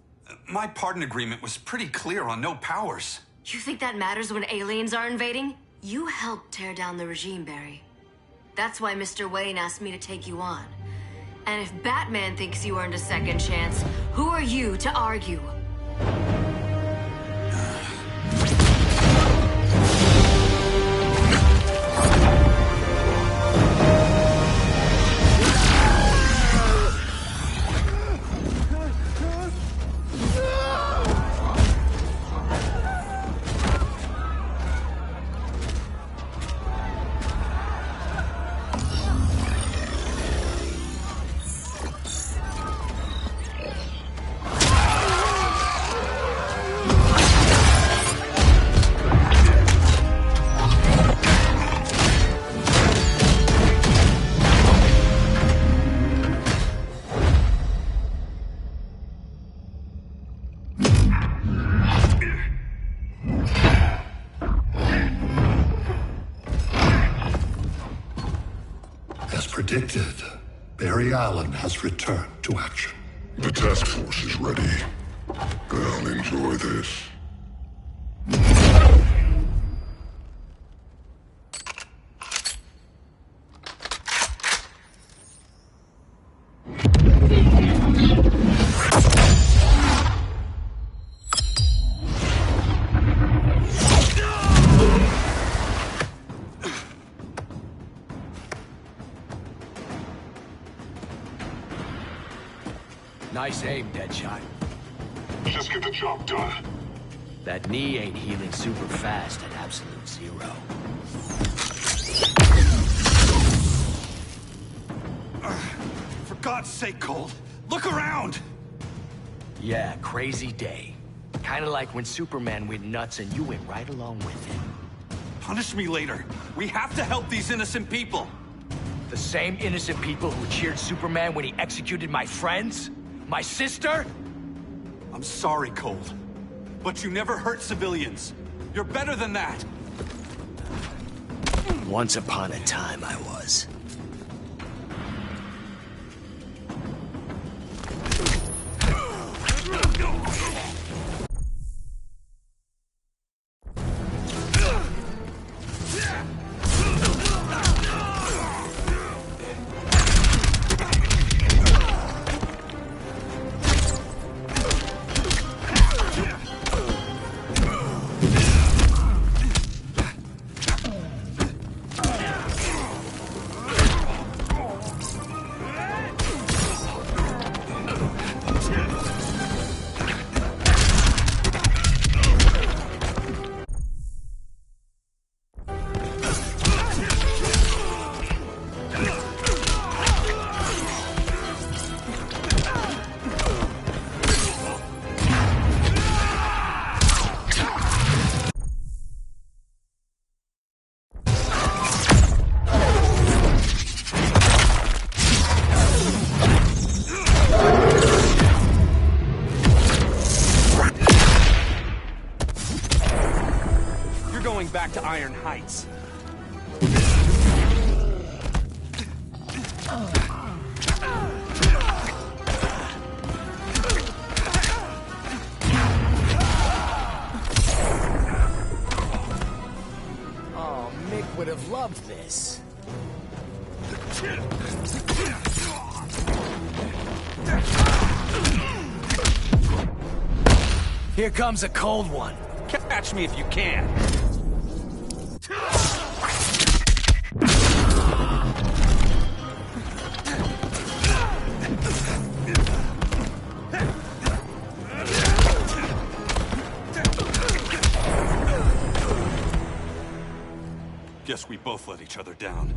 My pardon agreement was pretty clear on no powers. You think that matters when aliens are invading? You helped tear down the regime, Barry. That's why Mr. Wayne asked me to take you on. And if Batman thinks you earned a second chance, who are you to argue? As predicted, Barry Allen has returned to action. The task force is ready. I'll enjoy this. Nice aim, Deadshot. Just get the job done. That knee ain't healing super fast at absolute zero. For God's sake, Cold, look around! Yeah, crazy day. Kinda like when Superman went nuts and you went right along with him. Punish me later. We have to help these innocent people. The same innocent people who cheered Superman when he executed my friends? My sister? I'm sorry, Cold. But you never hurt civilians. You're better than that. Once upon a time, I was. Back to Iron Heights. Oh, Mick would have loved this. Here comes a cold one. Catch me if you can. Guess we both let each other down.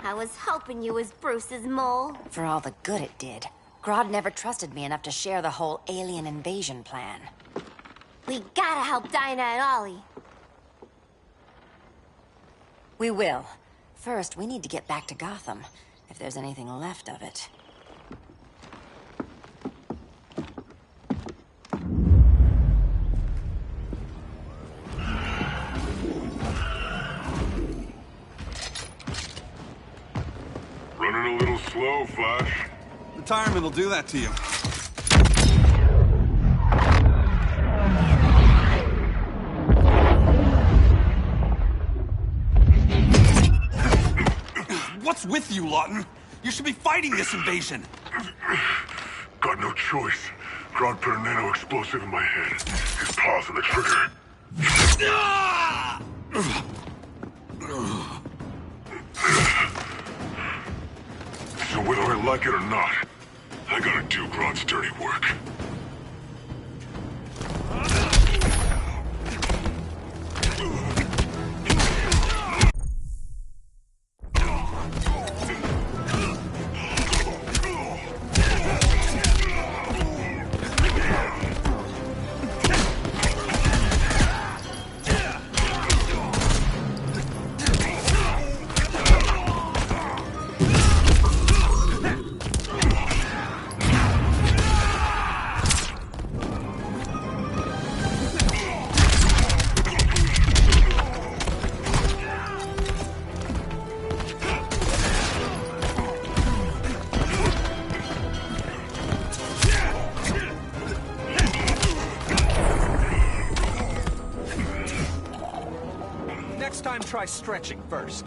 I was hoping you was Bruce's mole. For all the good it did. Grodd never trusted me enough to share the whole alien invasion plan. We gotta help Dinah and Ollie. We will. First, we need to get back to Gotham, if there's anything left of it. Running a little slow, Flash. Retirement will do that to you. What's with you, Lawton? You should be fighting this invasion. Got no choice. Grodd put a nano-explosive in my head. His paws on the trigger. So whether I like it or not, I gotta do Grodd's dirty work. Next time, try stretching first.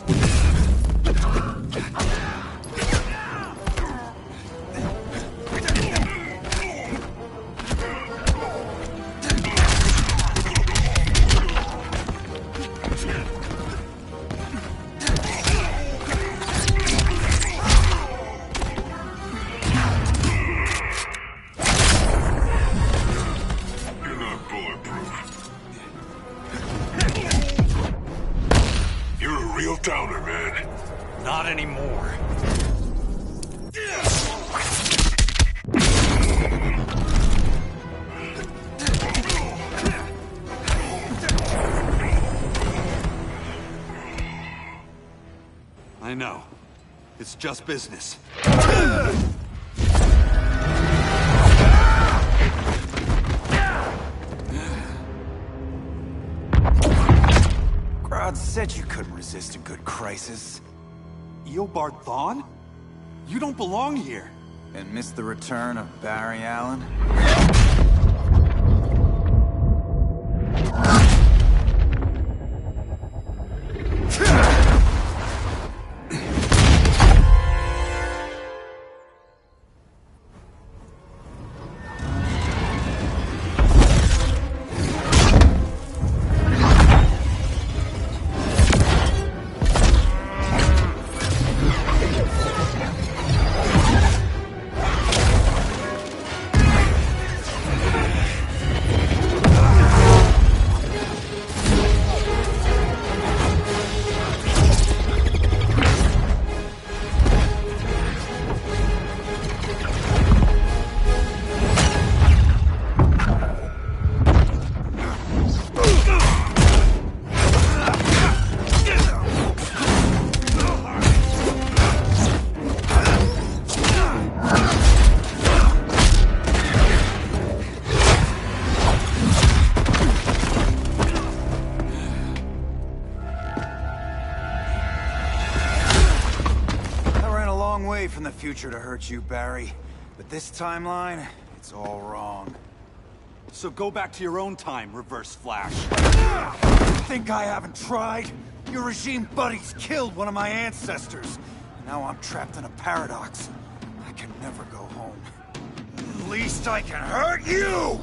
You're not bulletproof. You're a real downer, man. Not anymore. I know. It's just business. Grodd said you couldn't resist a good crisis. Eobard Thawne? You don't belong here. And miss the return of Barry Allen? From the future to hurt you, Barry. But this timeline, it's all wrong. So go back to your own time, Reverse Flash. Think I haven't tried? Your regime buddies killed one of my ancestors. Now I'm trapped in a paradox. I can never go home. At least I can hurt you!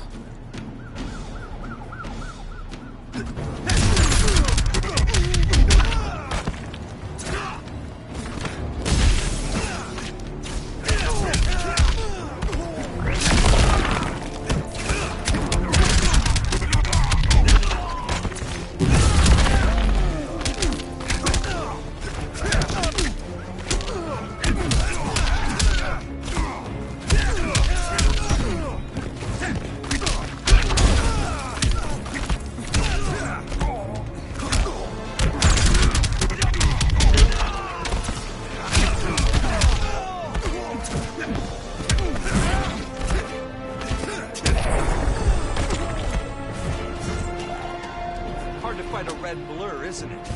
Hard to fight a red blur, isn't it?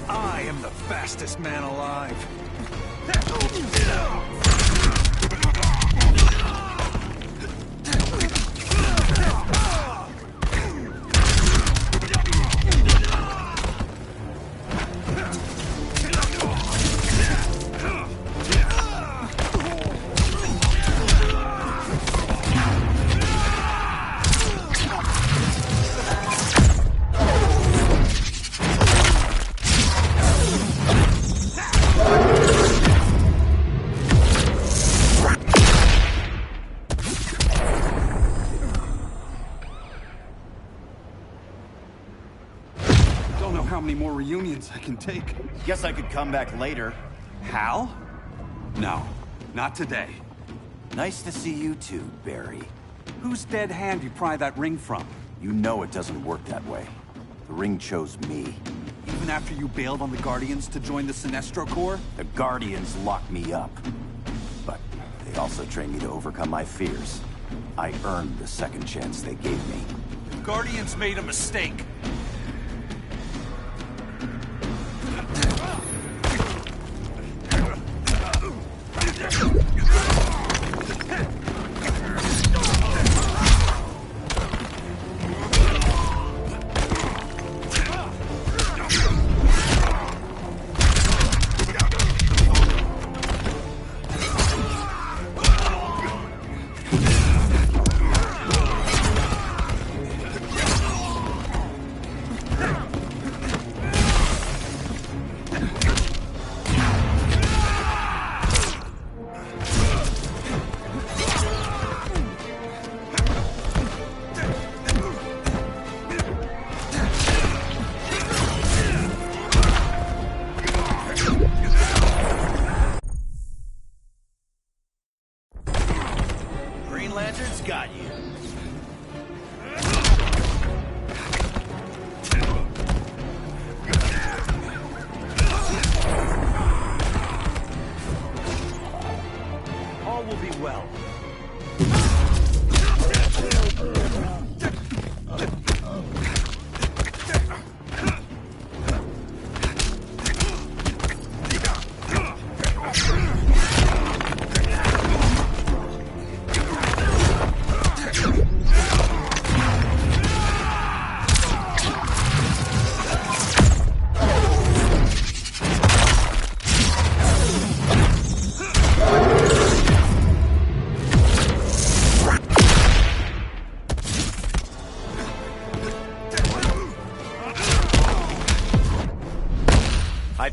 I am the fastest man alive. how many more reunions I can take. Guess I could come back later. Hal? No, not today. Nice to see you too, Barry. Whose dead hand you pry that ring from? You know it doesn't work that way. The ring chose me. Even after you bailed on the Guardians to join the Sinestro Corps? The Guardians locked me up. But they also trained me to overcome my fears. I earned the second chance they gave me. The Guardians made a mistake.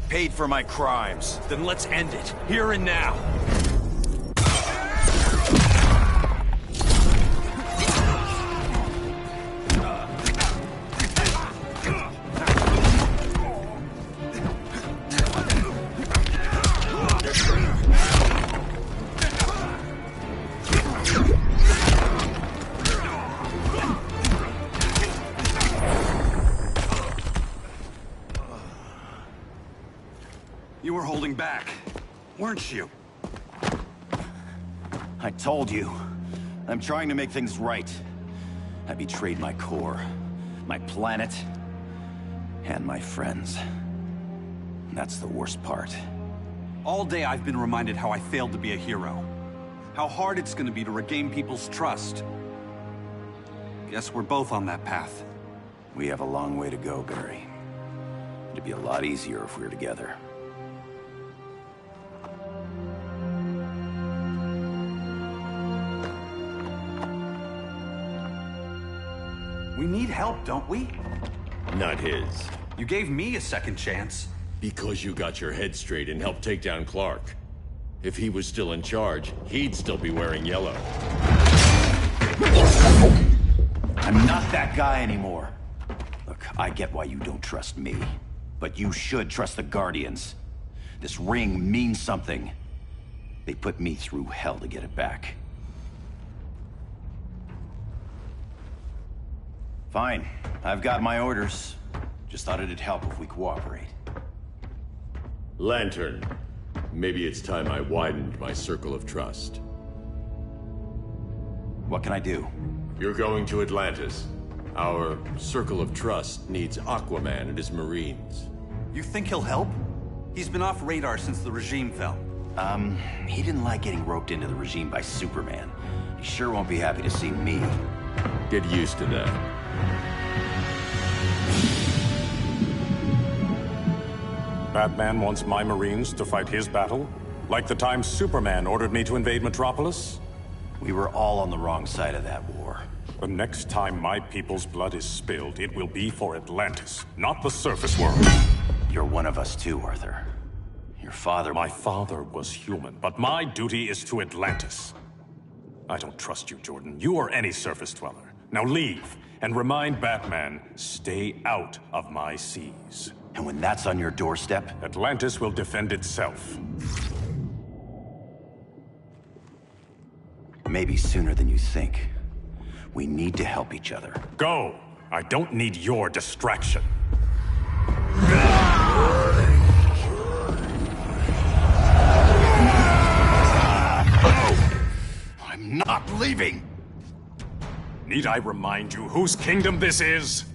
Paid for my crimes. Then let's end it, here and now. You were holding back, weren't you? I told you. I'm trying to make things right. I betrayed my Corps, my planet, and my friends. That's the worst part. All day I've been reminded how I failed to be a hero. How hard it's gonna be to regain people's trust. Guess we're both on that path. We have a long way to go, Barry. It'd be a lot easier if we were together. We need help, don't we? Not his. You gave me a second chance. Because you got your head straight and helped take down Clark. If he was still in charge, he'd still be wearing yellow. I'm not that guy anymore. Look, I get why you don't trust me. But you should trust the Guardians. This ring means something. They put me through hell to get it back. Fine. I've got my orders. Just thought it'd help if we cooperate. Lantern. Maybe it's time I widened my circle of trust. What can I do? You're going to Atlantis. Our circle of trust needs Aquaman and his Marines. You think he'll help? He's been off radar since the regime fell. He didn't like getting roped into the regime by Superman. He sure won't be happy to see me. Get used to that. Batman wants my Marines to fight his battle? Like the time Superman ordered me to invade Metropolis? We were all on the wrong side of that war. The next time my people's blood is spilled, it will be for Atlantis, not the surface world. You're one of us too, Arthur. Your father... My father was human, but my duty is to Atlantis. I don't trust you, Jordan. You or any surface dweller. Now leave, and remind Batman, stay out of my seas. And when that's on your doorstep? Atlantis will defend itself. Maybe sooner than you think. We need to help each other. Go! I don't need your distraction. I'm not leaving! Need I remind you whose kingdom this is?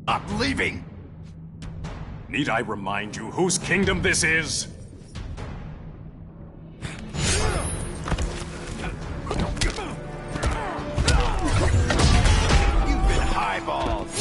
I'm leaving! Need I remind you whose kingdom this is? You've been highballed!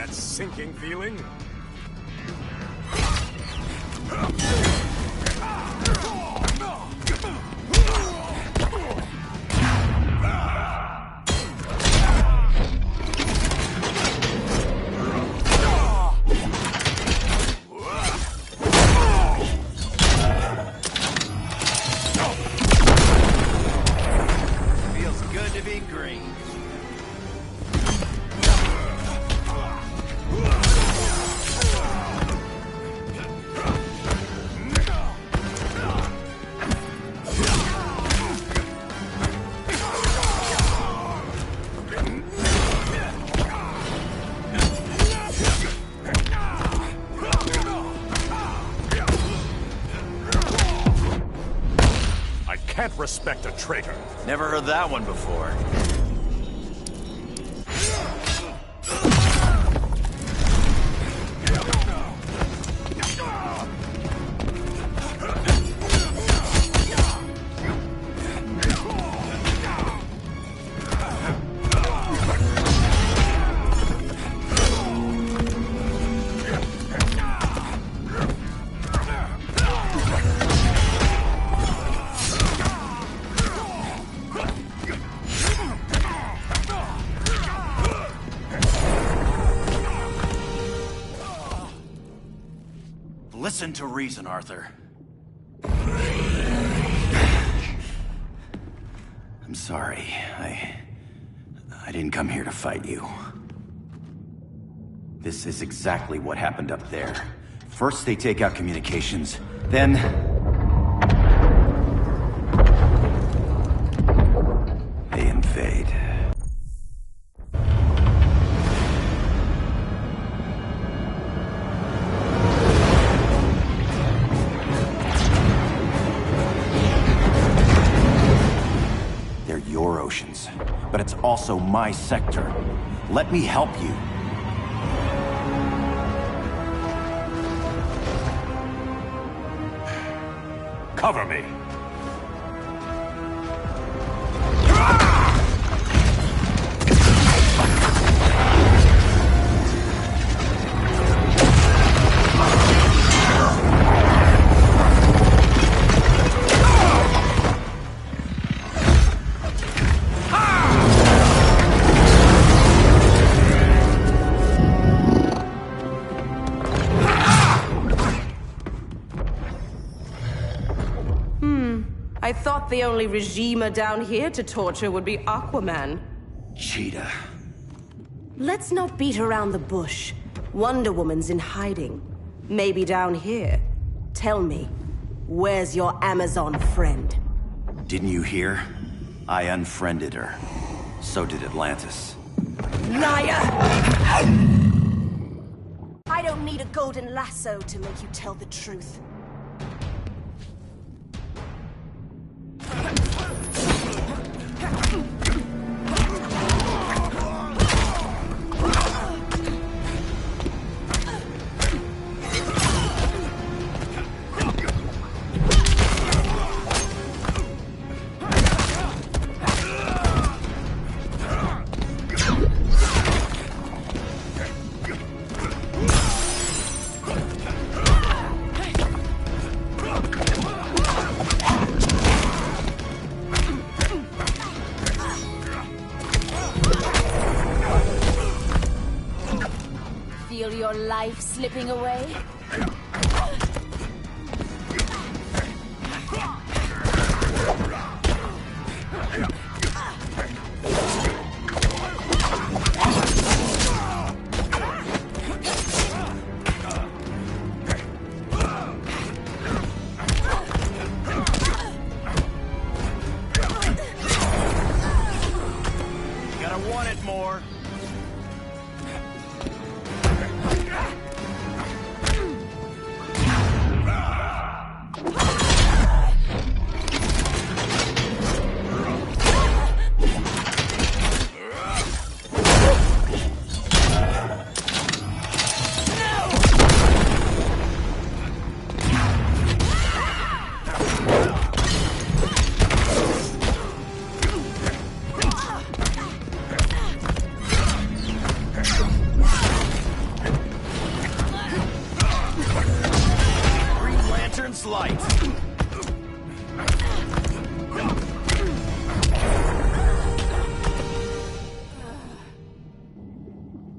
Sinking feeling? Feels good to be green. Can't respect a traitor. Never heard that one before. Listen to reason, Arthur. I'm sorry. I didn't come here to fight you. This is exactly what happened up there. First they take out communications, then... they invade. Your oceans, but it's also my sector. Let me help you. Cover me. I thought the only regimer down here to torture would be Aquaman. Cheetah. Let's not beat around the bush. Wonder Woman's in hiding. Maybe down here. Tell me, where's your Amazon friend? Didn't you hear? I unfriended her. So did Atlantis. Liar! I don't need a golden lasso to make you tell the truth. Feel your life slipping away?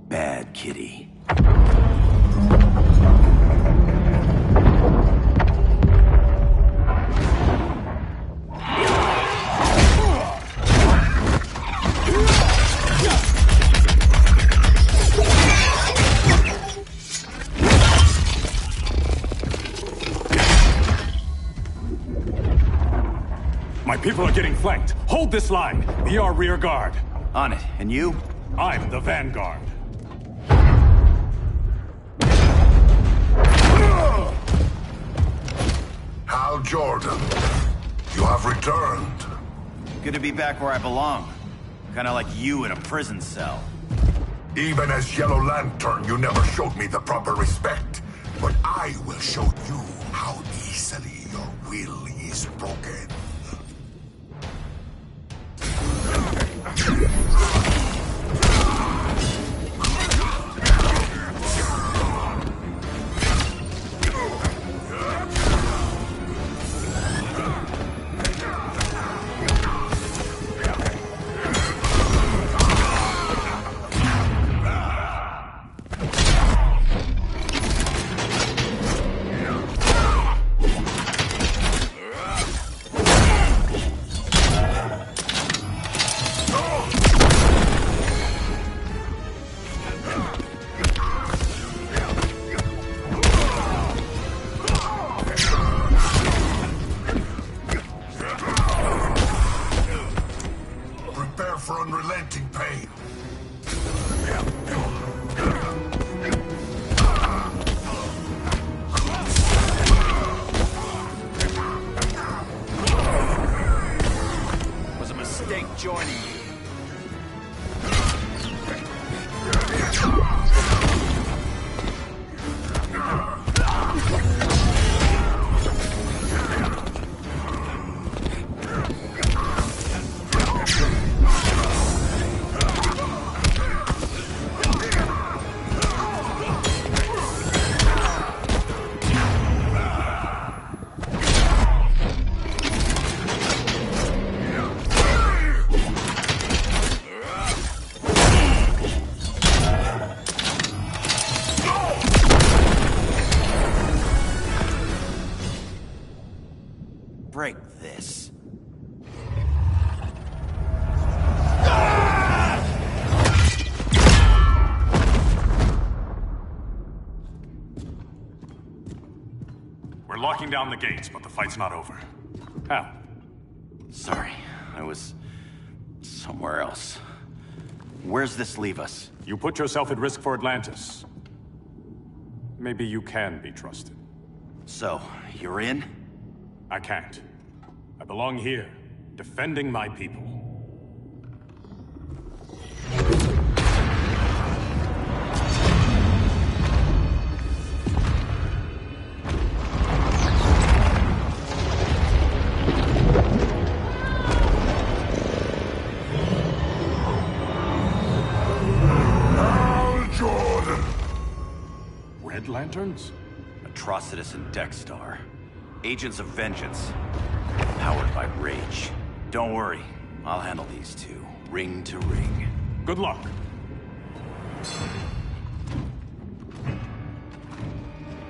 bad, kitty. My people are getting flanked. Hold this line. Be our rear guard. On it. And you? I'm the vanguard. Hal Jordan, you have returned. Good to be back where I belong. Kinda like you in a prison cell. Even as Yellow Lantern, you never showed me the proper respect. But I will show you how easily your will is broken. For unrelenting pain. Was a mistake joining you. Break this. We're locking down the gates, but the fight's not over. Hal. Sorry, I was somewhere else. Where's this leave us? You put yourself at risk for Atlantis. Maybe you can be trusted. So, you're in? I can't. I belong here, defending my people. Hal Jordan! Red Lanterns? Atrocitus and Dexstar. Agents of Vengeance. Powered by rage. Don't worry, I'll handle these two, ring to ring. Good luck.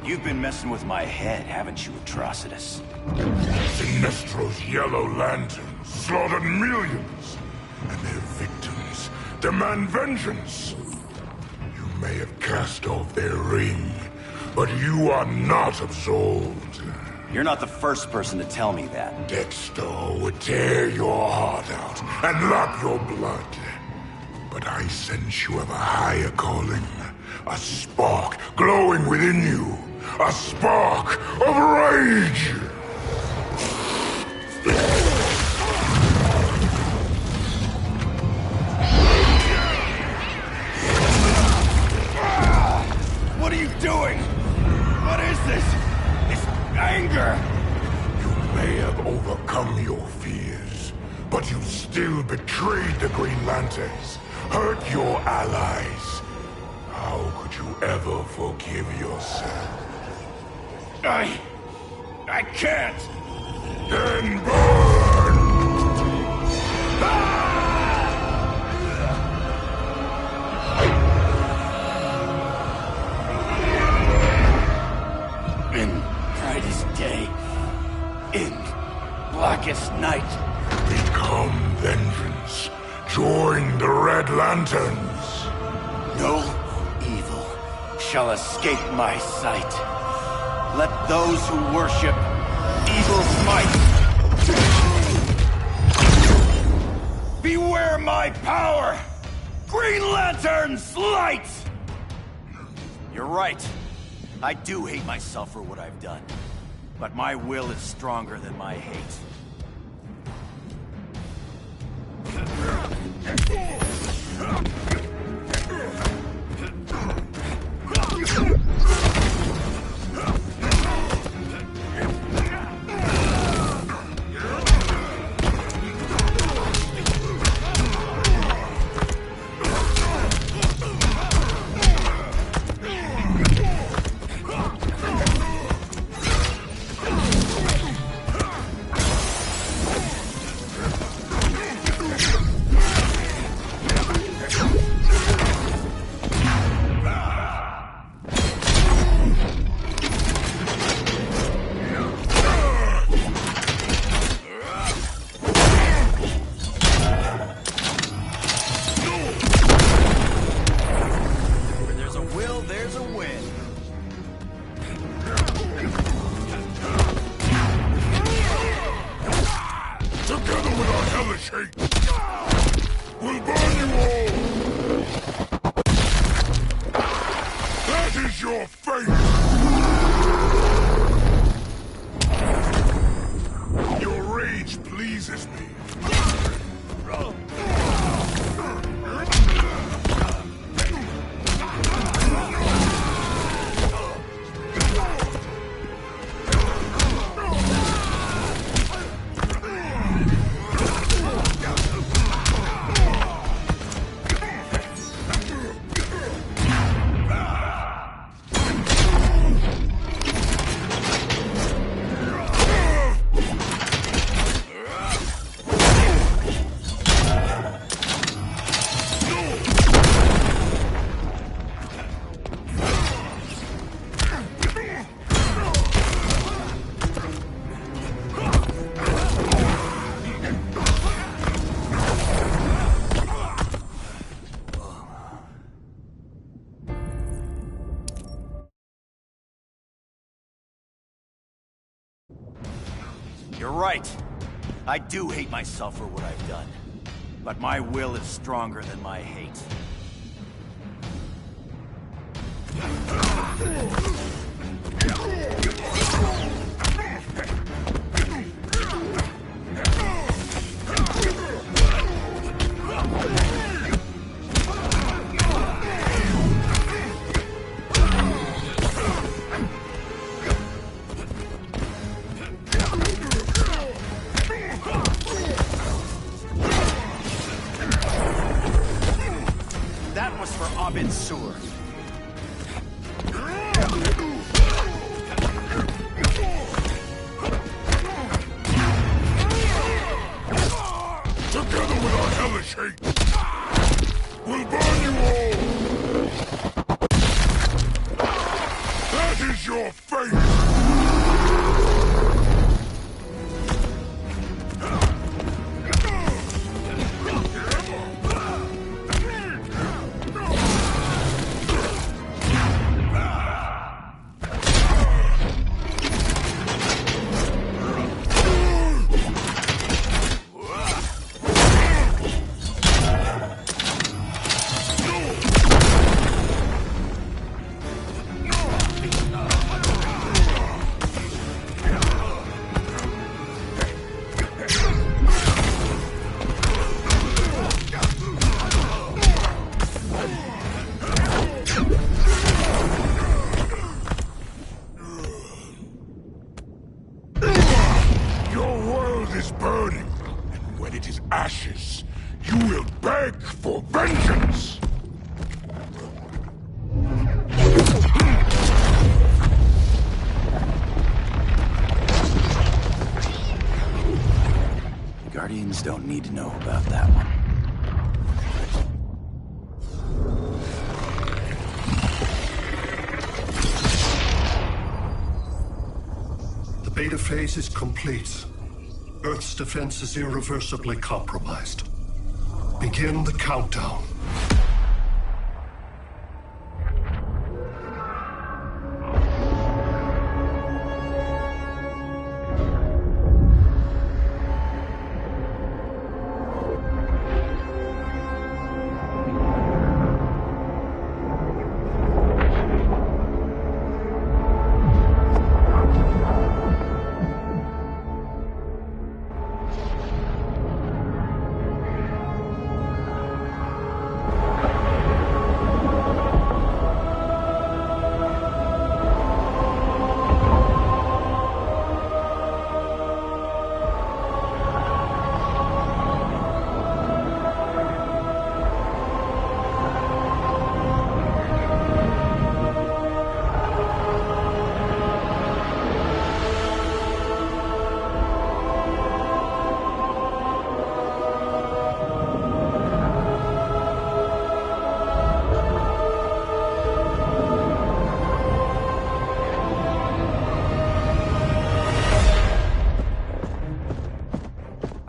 You've been messing with my head, haven't you, Atrocitus? Sinestro's Yellow Lanterns slaughtered millions, and their victims demand vengeance. You may have cast off their ring, but you are not absolved. You're not the first person to tell me that. Dexter would tear your heart out and lap your blood. But I sense you have a higher calling. A spark glowing within you. A spark of rage! What are you doing? What is this? Anger! You may have overcome your fears, but you still betrayed the Green Lanterns, hurt your allies. How could you ever forgive yourself? I can't! Then burn! darkest night. Become vengeance. Join the Red Lanterns. No evil shall escape my sight. Let those who worship evil's might beware my power! Green Lantern's light! You're right. I do hate myself for what I've done. But my will is stronger than my hate. We'll burn you all! That is your fate! Your rage pleases me. You're right. I do hate myself for what I've done. But my will is stronger than my hate. That was for Abin Sur. Together with our hellish hate, we'll burn you all! That is your fate! Is burning, and when it is ashes, you will beg for vengeance! The Guardians don't need to know about that one. The beta phase is complete. Earth's defense is irreversibly compromised. Begin the countdown.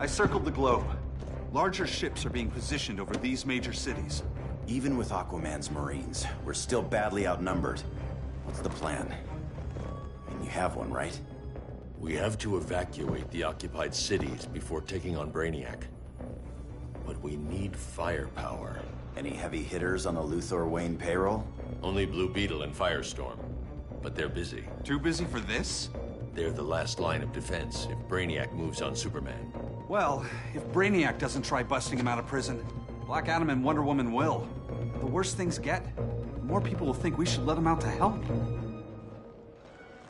Circled the globe. Larger ships are being positioned over these major cities. Even with Aquaman's Marines, we're still badly outnumbered. What's the plan? And you have one, right? We have to evacuate the occupied cities before taking on Brainiac. But we need firepower. Any heavy hitters on the Luthor Wayne payroll? Only Blue Beetle and Firestorm. But they're busy. Too busy for this? They're the last line of defense if Brainiac moves on Superman. Well, if Brainiac doesn't try busting him out of prison, Black Adam and Wonder Woman will. The worse things get, the more people will think we should let him out to help.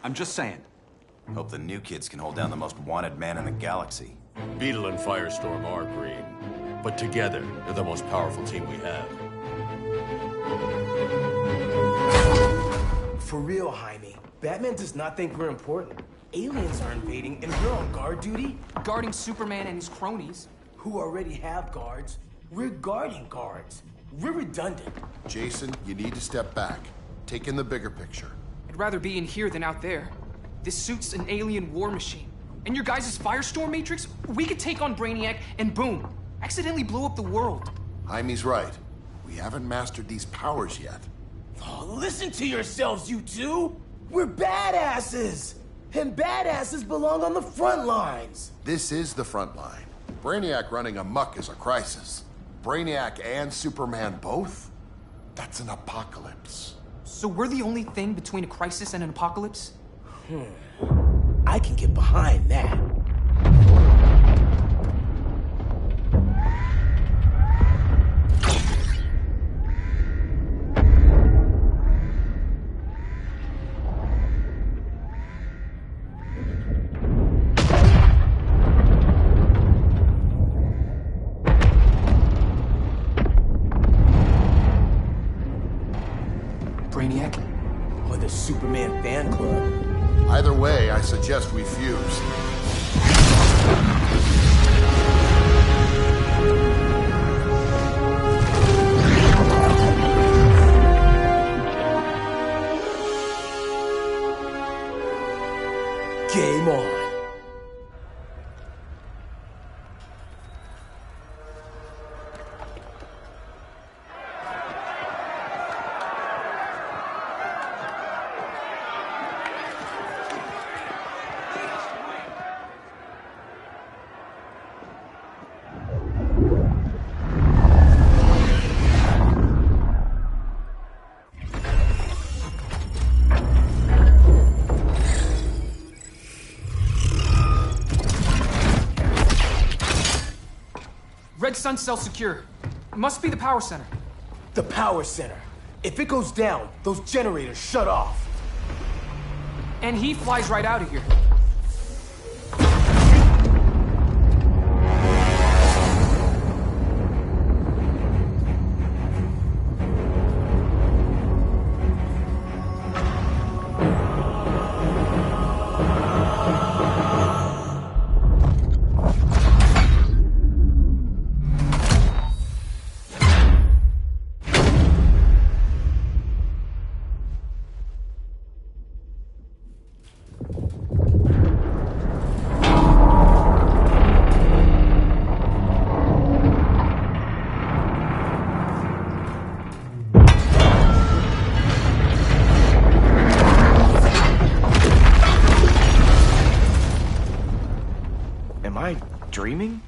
I'm just saying. Hope the new kids can hold down the most wanted man in the galaxy. Beetle and Firestorm are green, but together, they're the most powerful team we have. For real, Jaime, Batman does not think we're important. Aliens are invading, and we're on guard duty? Guarding Superman and his cronies. Who already have guards. We're guarding guards. We're redundant. Jason, you need to step back. Take in the bigger picture. I'd rather be in here than out there. This suit's an alien war machine. And your guys' Firestorm Matrix, we could take on Brainiac and boom, accidentally blow up the world. Jaime's right. We haven't mastered these powers yet. Oh, listen to yourselves, you two! We're badasses! And badasses belong on the front lines! This is the front line. Brainiac running amok is a crisis. Brainiac and Superman both? That's an apocalypse. So we're the only thing between a crisis and an apocalypse? I can get behind that. Brainiac? Or the Superman fan club? Either way, I suggest we fuse. Game on. Red Sun cell secure. It must be the power center. The power center. If it goes down, those generators shut off. And he flies right out of here. dreaming?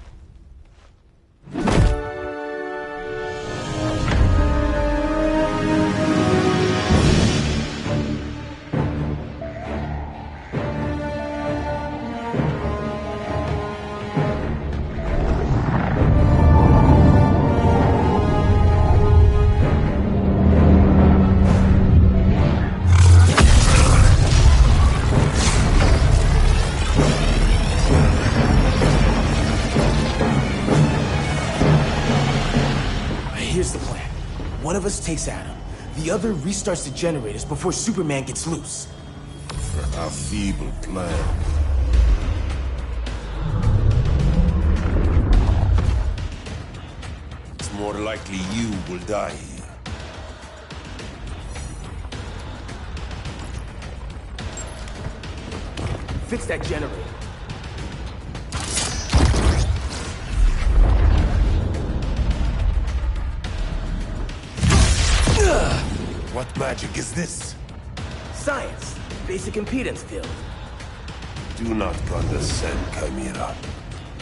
Here's the plan. One of us takes Adam. The other restarts the generators before Superman gets loose. A feeble plan. It's more likely you will die here. Fix that generator. What magic is this? Science. Basic impedance field. Do not condescend, Chimera.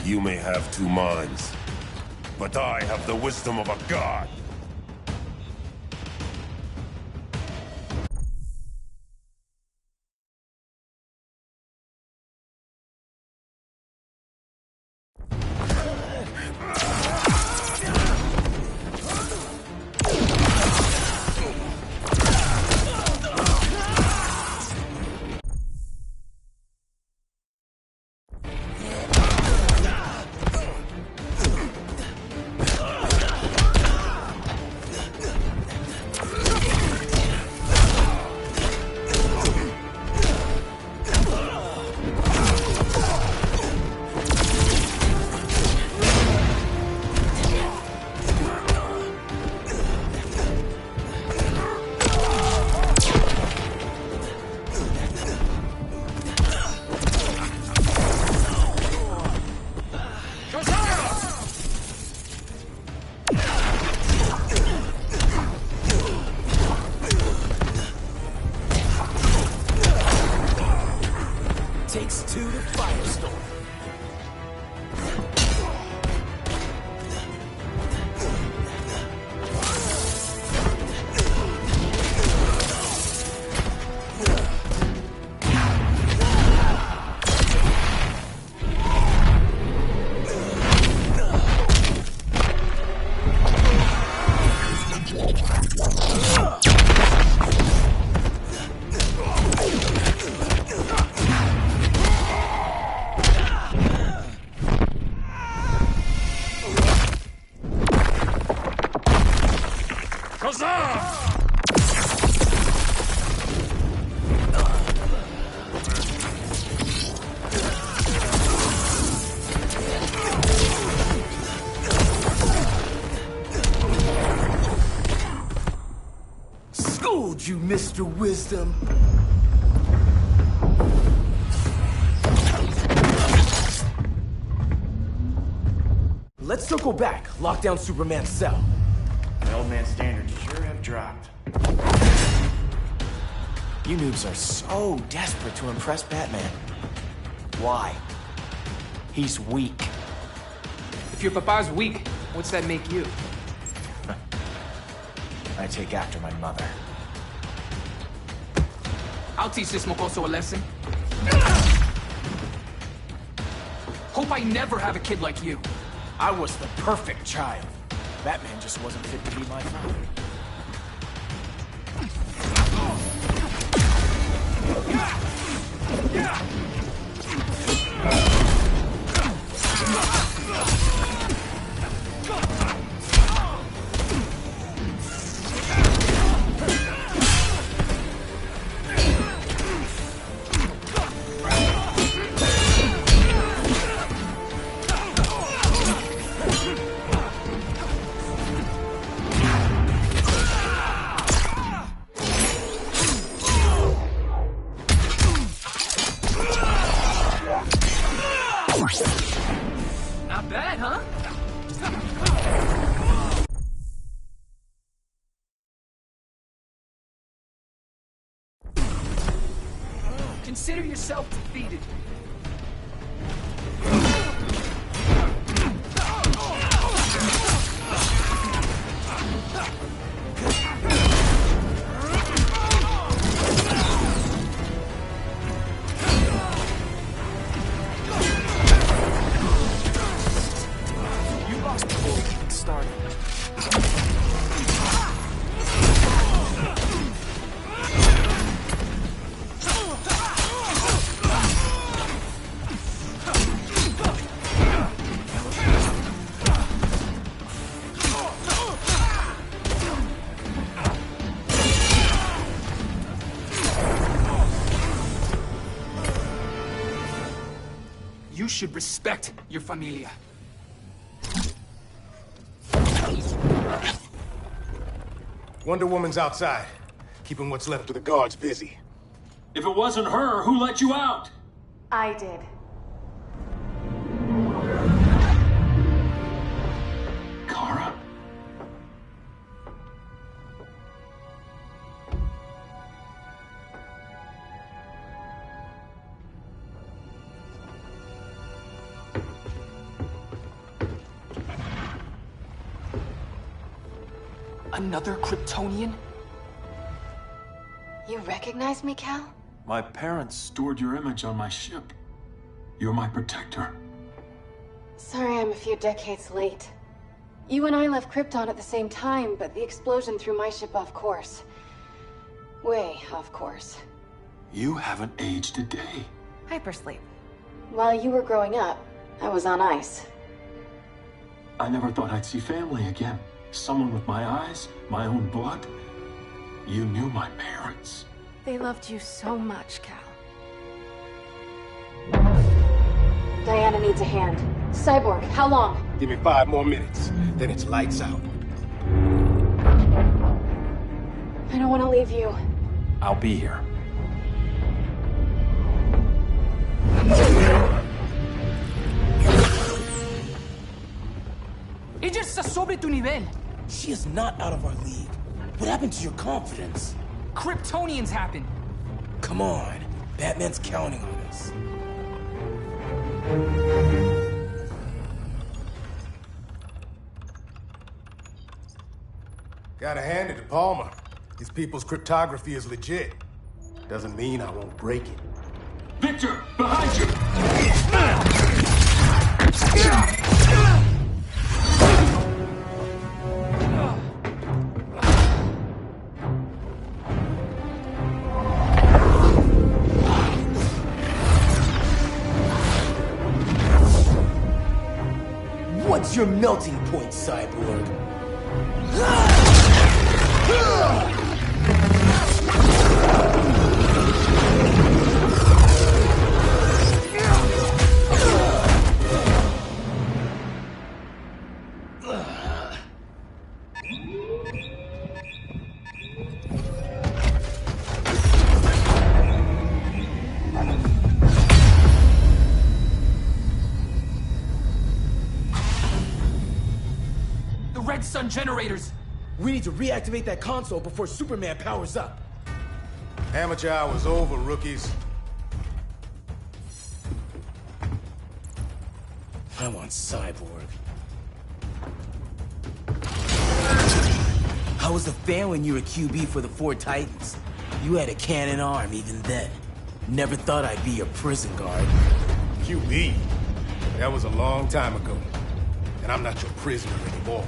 You may have two minds, but I have the wisdom of a god. Takes two to Firestorm. Schooled you, Mr. Wisdom. Let's circle back, lock down Superman's cell. The old man's standards sure have dropped. You noobs are so desperate to impress Batman. Why? He's weak. If your papa's weak, what's that make you? I take after my mother. I'll teach this mocoso a lesson. Hope I never have a kid like you. I was the perfect child. Batman just wasn't fit to be my father. Not bad, huh? Consider yourself defeated. You should respect your familia. Wonder Woman's outside, keeping what's left of the guards busy. If it wasn't her, who let you out? I did. Kara? Another Kryptonian? You recognize me, Cal? My parents stored your image on my ship. You're my protector. Sorry I'm a few decades late. You and I left Krypton at the same time, but the explosion threw my ship off course. Way off course. You haven't aged a day. Hypersleep. While you were growing up, I was on ice. I never thought I'd see family again. Someone with my eyes, my own blood. You knew my parents. They loved you so much, Cal. Diana needs a hand. Cyborg, how long? Give me 5 more minutes, then it's lights out. I don't want to leave you. I'll be here. Ella está sobre tu nivel. She is not out of our league. What happened to your confidence? Kryptonians happen. Come on. Batman's counting on us. Gotta hand it to Palmer. His people's cryptography is legit. Doesn't mean I won't break it. Victor, behind you! What's your melting point, Cyborg? Red Sun generators! We need to reactivate that console before Superman powers up. Amateur hour's over, rookies. I want Cyborg. I was a fan when you were QB for the 4 Titans. You had a cannon arm even then. Never thought I'd be your prison guard. QB? That was a long time ago. And I'm not your prisoner anymore.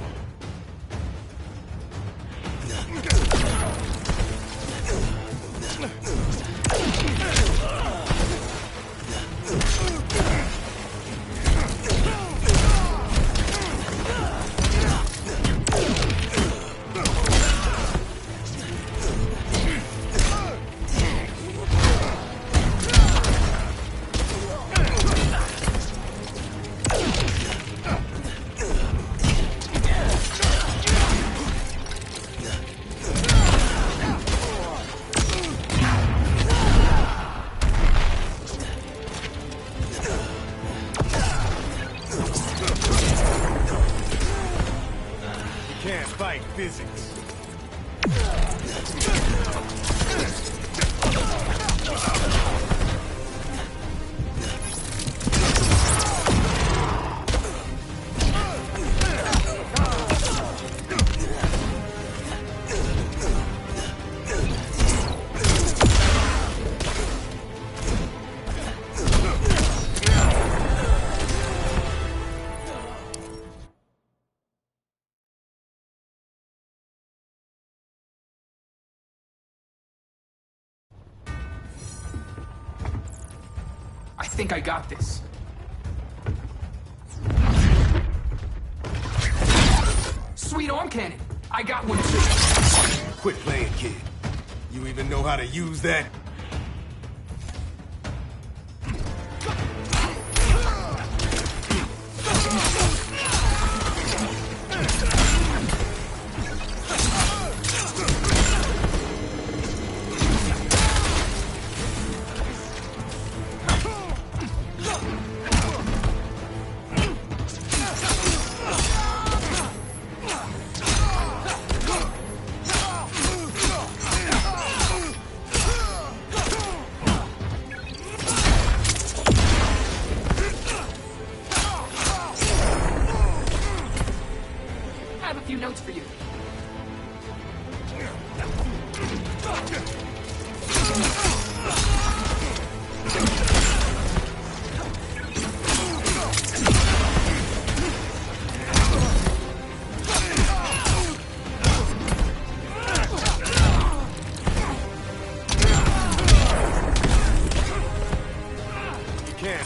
Can't fight physics. I think I got this. Sweet arm cannon. I got one too. Quit playing, kid. You even know how to use that?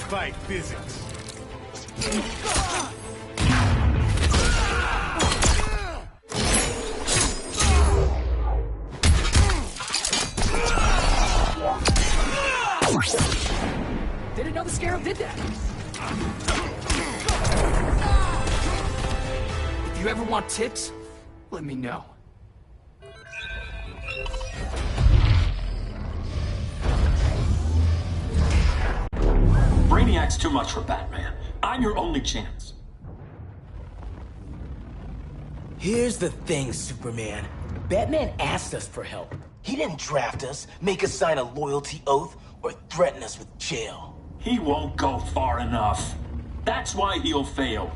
fight physics. Didn't know the Scarab did that. If you ever want tips, let me know. Brainiac's too much for Batman. I'm your only chance. Here's the thing, Superman. Batman asked us for help. He didn't draft us, make us sign a loyalty oath, or threaten us with jail. He won't go far enough. That's why he'll fail.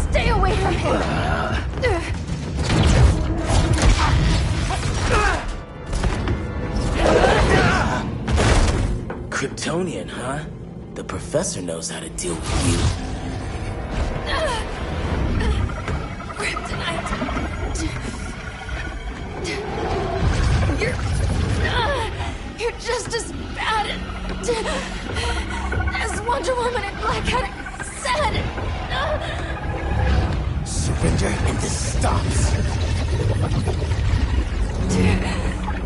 Stay away from him! Kryptonian, huh? The professor knows how to deal with you. Kryptonite! You're just as bad as Wonder Woman and Black Adam said! Surrender and this stops.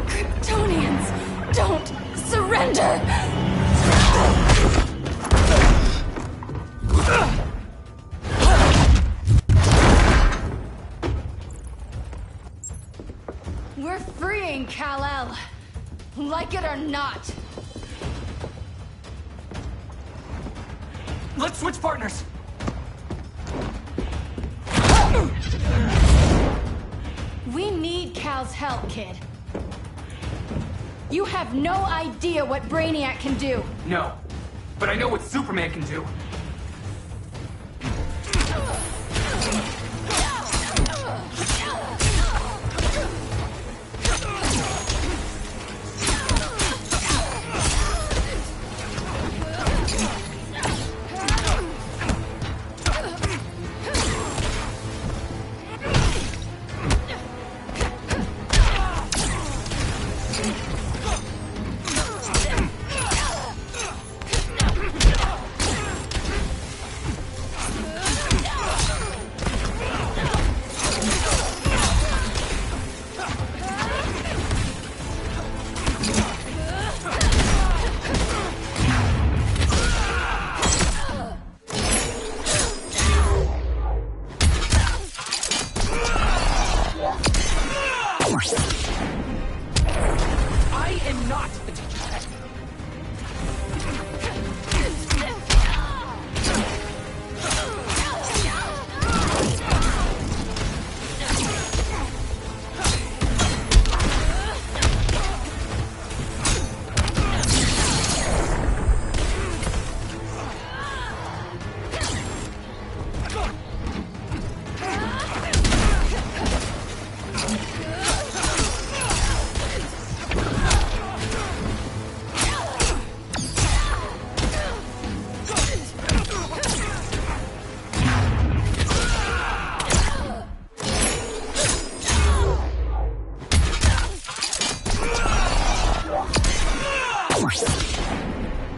Kryptonians don't surrender! We're freeing Kal-El. Like it or not. Let's switch partners. We need Cal's help, kid. You have no idea what Brainiac can do. No, but I know what Superman can do.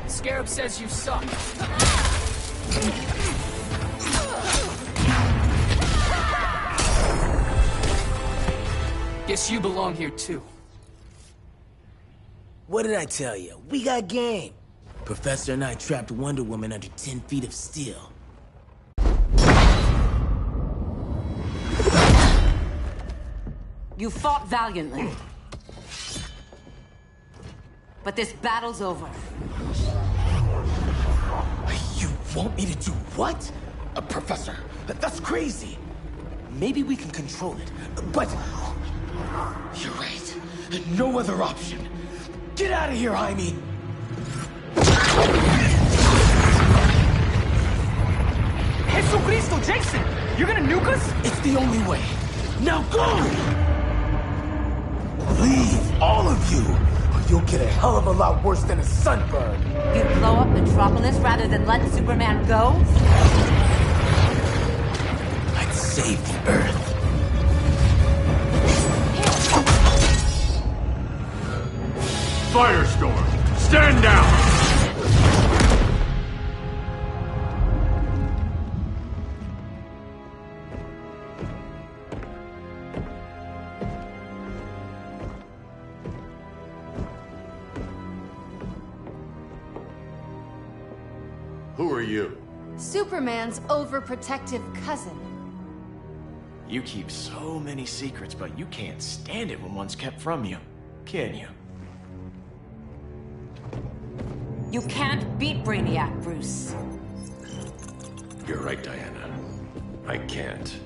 Scarab says you suck. Guess you belong here too. What did I tell you? We got game. Professor and I trapped Wonder Woman under 10 feet of steel. You fought valiantly. But this battle's over. You want me to do what? Professor, that's crazy. Maybe we can control it, but... You're right. No other option. Get out of here, Jaime! Jesucristo, Jason! You're gonna nuke us? It's the only way. Now go! Leave, all of you, or you'll get a hell of a lot worse than a sunburn. You'd blow up Metropolis rather than let Superman go? I'd save the Earth. are you? Superman's overprotective cousin. You keep so many secrets, but you can't stand it when one's kept from you, can you? You can't beat Brainiac, Bruce. You're right, Diana. I can't.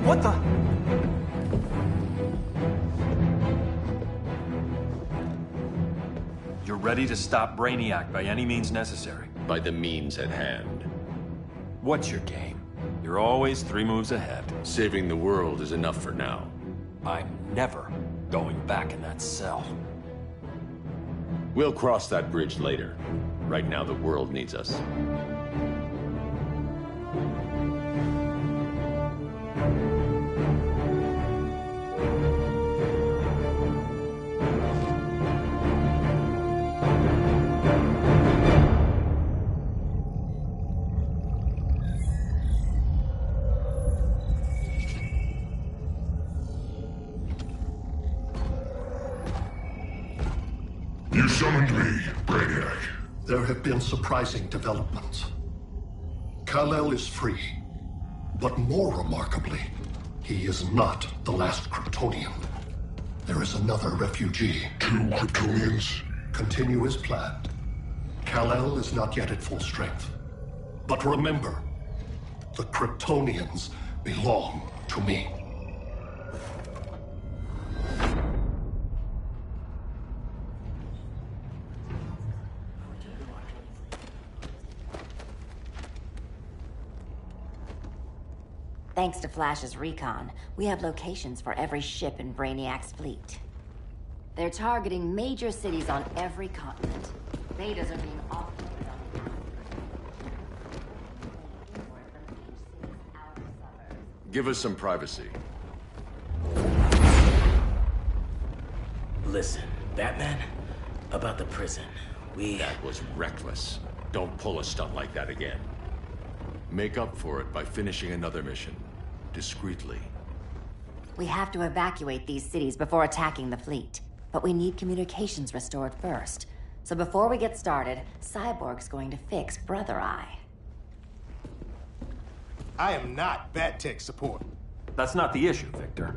What the? You're ready to stop Brainiac by any means necessary. By the means at hand. What's your game? You're always 3 moves ahead. Saving the world is enough for now. I'm never going back in that cell. We'll cross that bridge later. Right now, the world needs us. You summoned me, Brainiac. There have been surprising developments. Kal-El is free, but more remarkably, he is not the last Kryptonian. There is another refugee. 2 Kryptonians? Continue as planned. Kal-El is not yet at full strength. But remember, the Kryptonians belong to me. Thanks to Flash's recon, we have locations for every ship in Brainiac's fleet. They're targeting major cities on every continent. Betas are being offloaded on the Give us some privacy. Listen, Batman, about the prison, That was reckless. Don't pull a stunt like that again. Make up for it by finishing another mission. Discreetly. We have to evacuate these cities before attacking the fleet. But we need communications restored first. So before we get started, Cyborg's going to fix Brother Eye. I am not Bat Tech support. That's not the issue, Victor.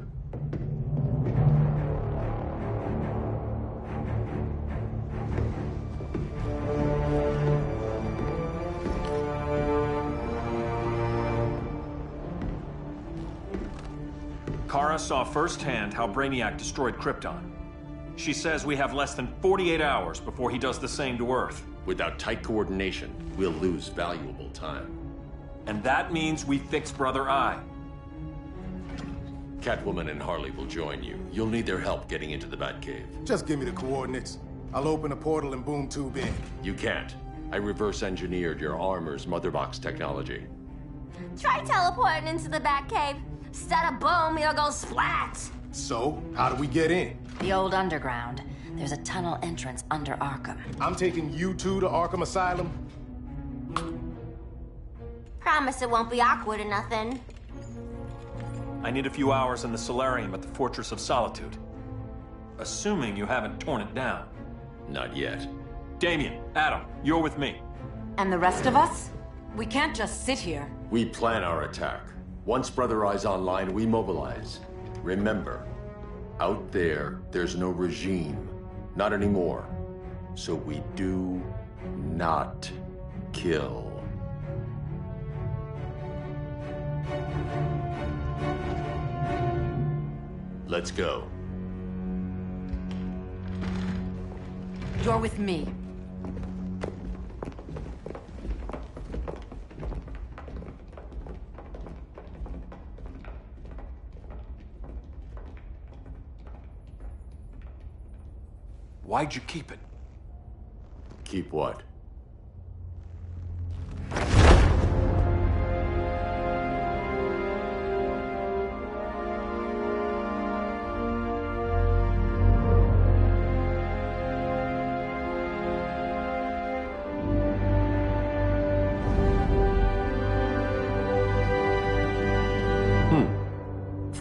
Kara saw firsthand how Brainiac destroyed Krypton. She says we have less than 48 hours before he does the same to Earth. Without tight coordination, we'll lose valuable time. And that means we fix Brother Eye. Catwoman and Harley will join you. You'll need their help getting into the Batcave. Just give me the coordinates. I'll open a portal and boom tube in. You can't. I reverse engineered your armor's mother box technology. Try teleporting into the Batcave. Instead of boom, you'll go splat. So, how do we get in? The old underground. There's a tunnel entrance under Arkham. I'm taking you two to Arkham Asylum. Promise it won't be awkward or nothing. I need a few hours in the solarium at the Fortress of Solitude. Assuming you haven't torn it down. Not yet. Damien, Adam, you're with me. And the rest of us? We can't just sit here. We plan our attack. Once Brother Eye's online, we mobilize. Remember, out there, there's no regime. Not anymore. So we do not kill. Let's go. You're with me. Why'd you keep it? Keep what?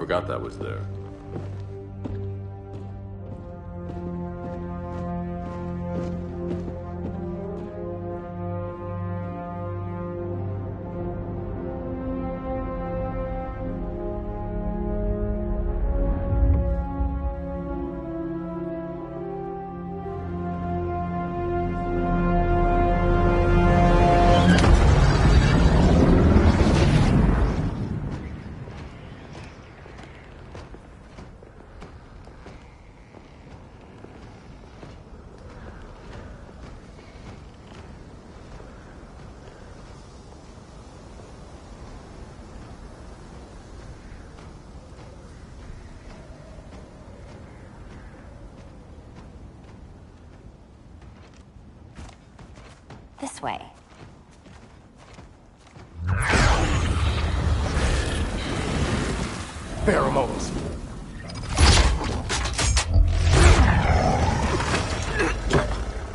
forgot that was there. This way. Pheromones.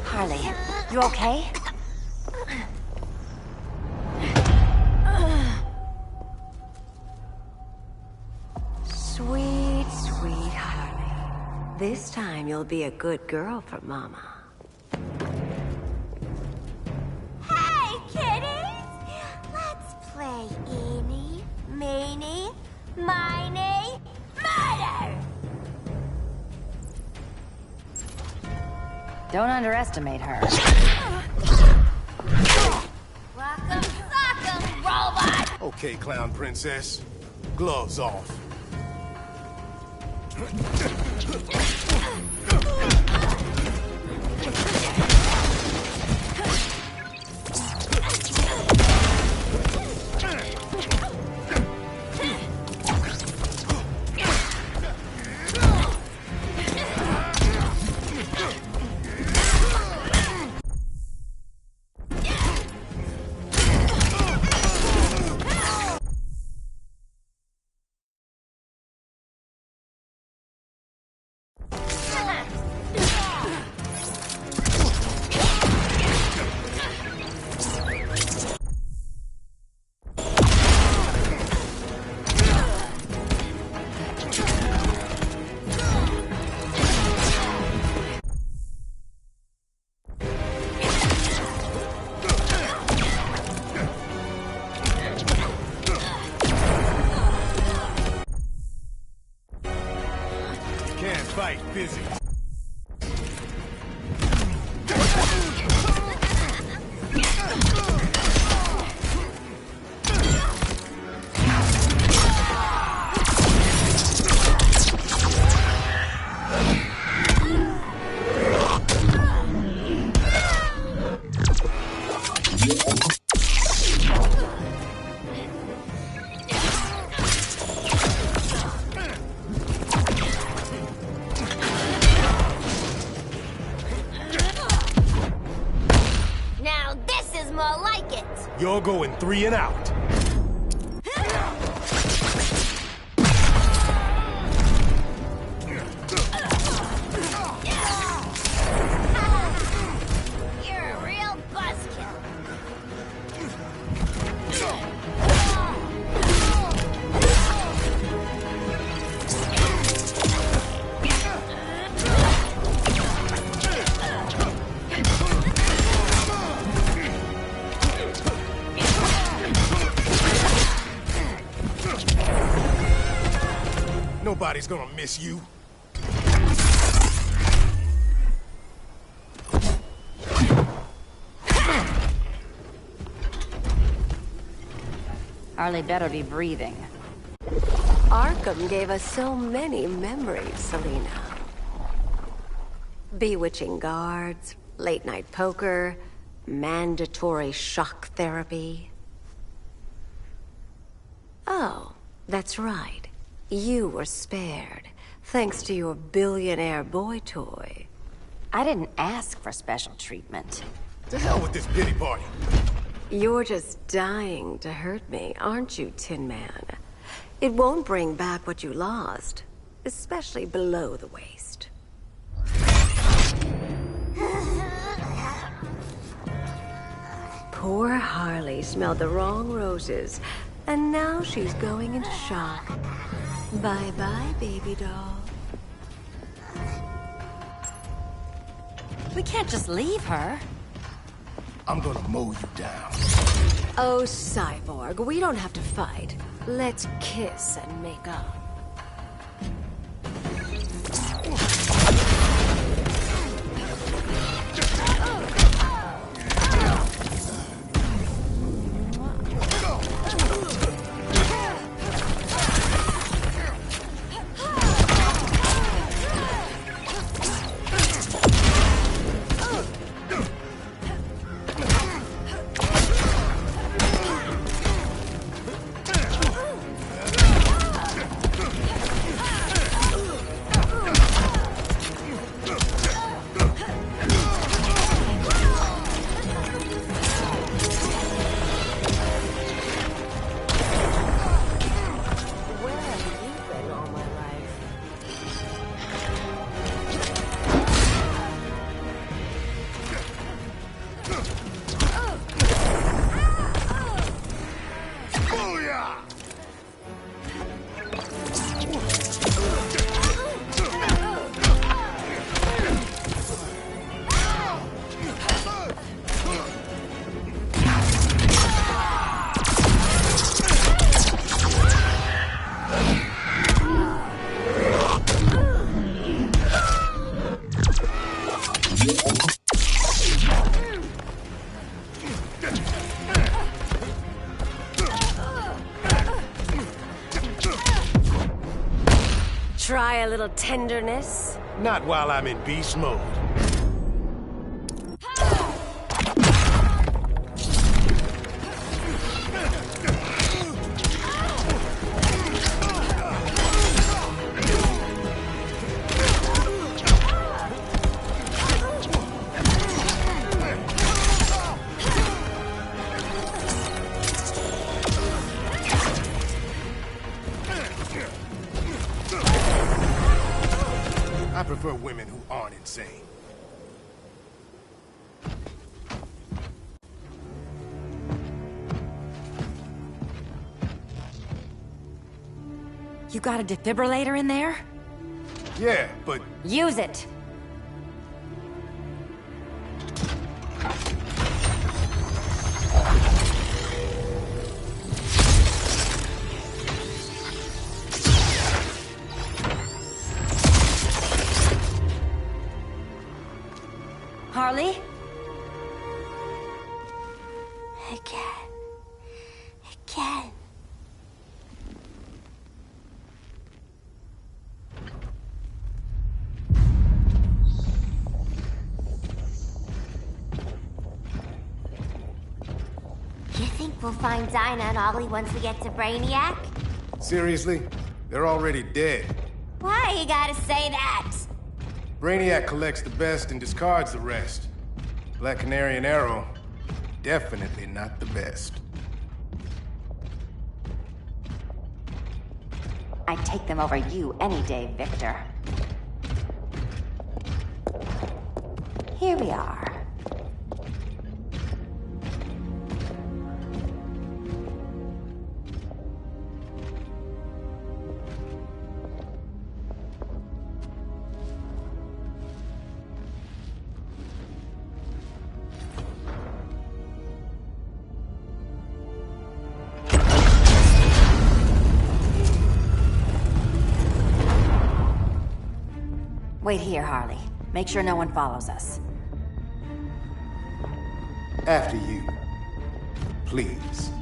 Harley, you okay? Sweet, sweet Harley. This time you'll be a good girl for Mama. Hey, kiddies! Let's play Eeny, Meeny, Miny, Murder! Don't underestimate her. Welcome, sock'em, robot! Okay, Clown Princess. Gloves off. Can't fight busy. Now this is more like it! You're going 3 and out. You're a real buzzkill. Nobody's gonna miss you. Harley better be breathing. Arkham gave us so many memories, Selina. Bewitching guards, late-night poker, mandatory shock therapy. Oh, that's right. You were spared, thanks to your billionaire boy toy. I didn't ask for special treatment. To hell with this pity party. You're just dying to hurt me, aren't you, Tin Man? It won't bring back what you lost, especially below the waist. Poor Harley smelled the wrong roses And now she's going into shock. Bye-bye, baby doll. We can't just leave her. I'm gonna mow you down. Oh, Cyborg, we don't have to fight. Let's kiss and make up. Try a little tenderness? Not while I'm in beast mode. I prefer women who aren't insane. You got a defibrillator in there? Yeah, but... Use it! Harley? Again. You think we'll find Dinah and Ollie once we get to Brainiac? Seriously? They're already dead. Why you gotta say that? Brainiac collects the best and discards the rest. Black Canary and Arrow, definitely not the best. I'd take them over you any day, Victor. Here we are. Wait here, Harley. Make sure no one follows us. After you. Please.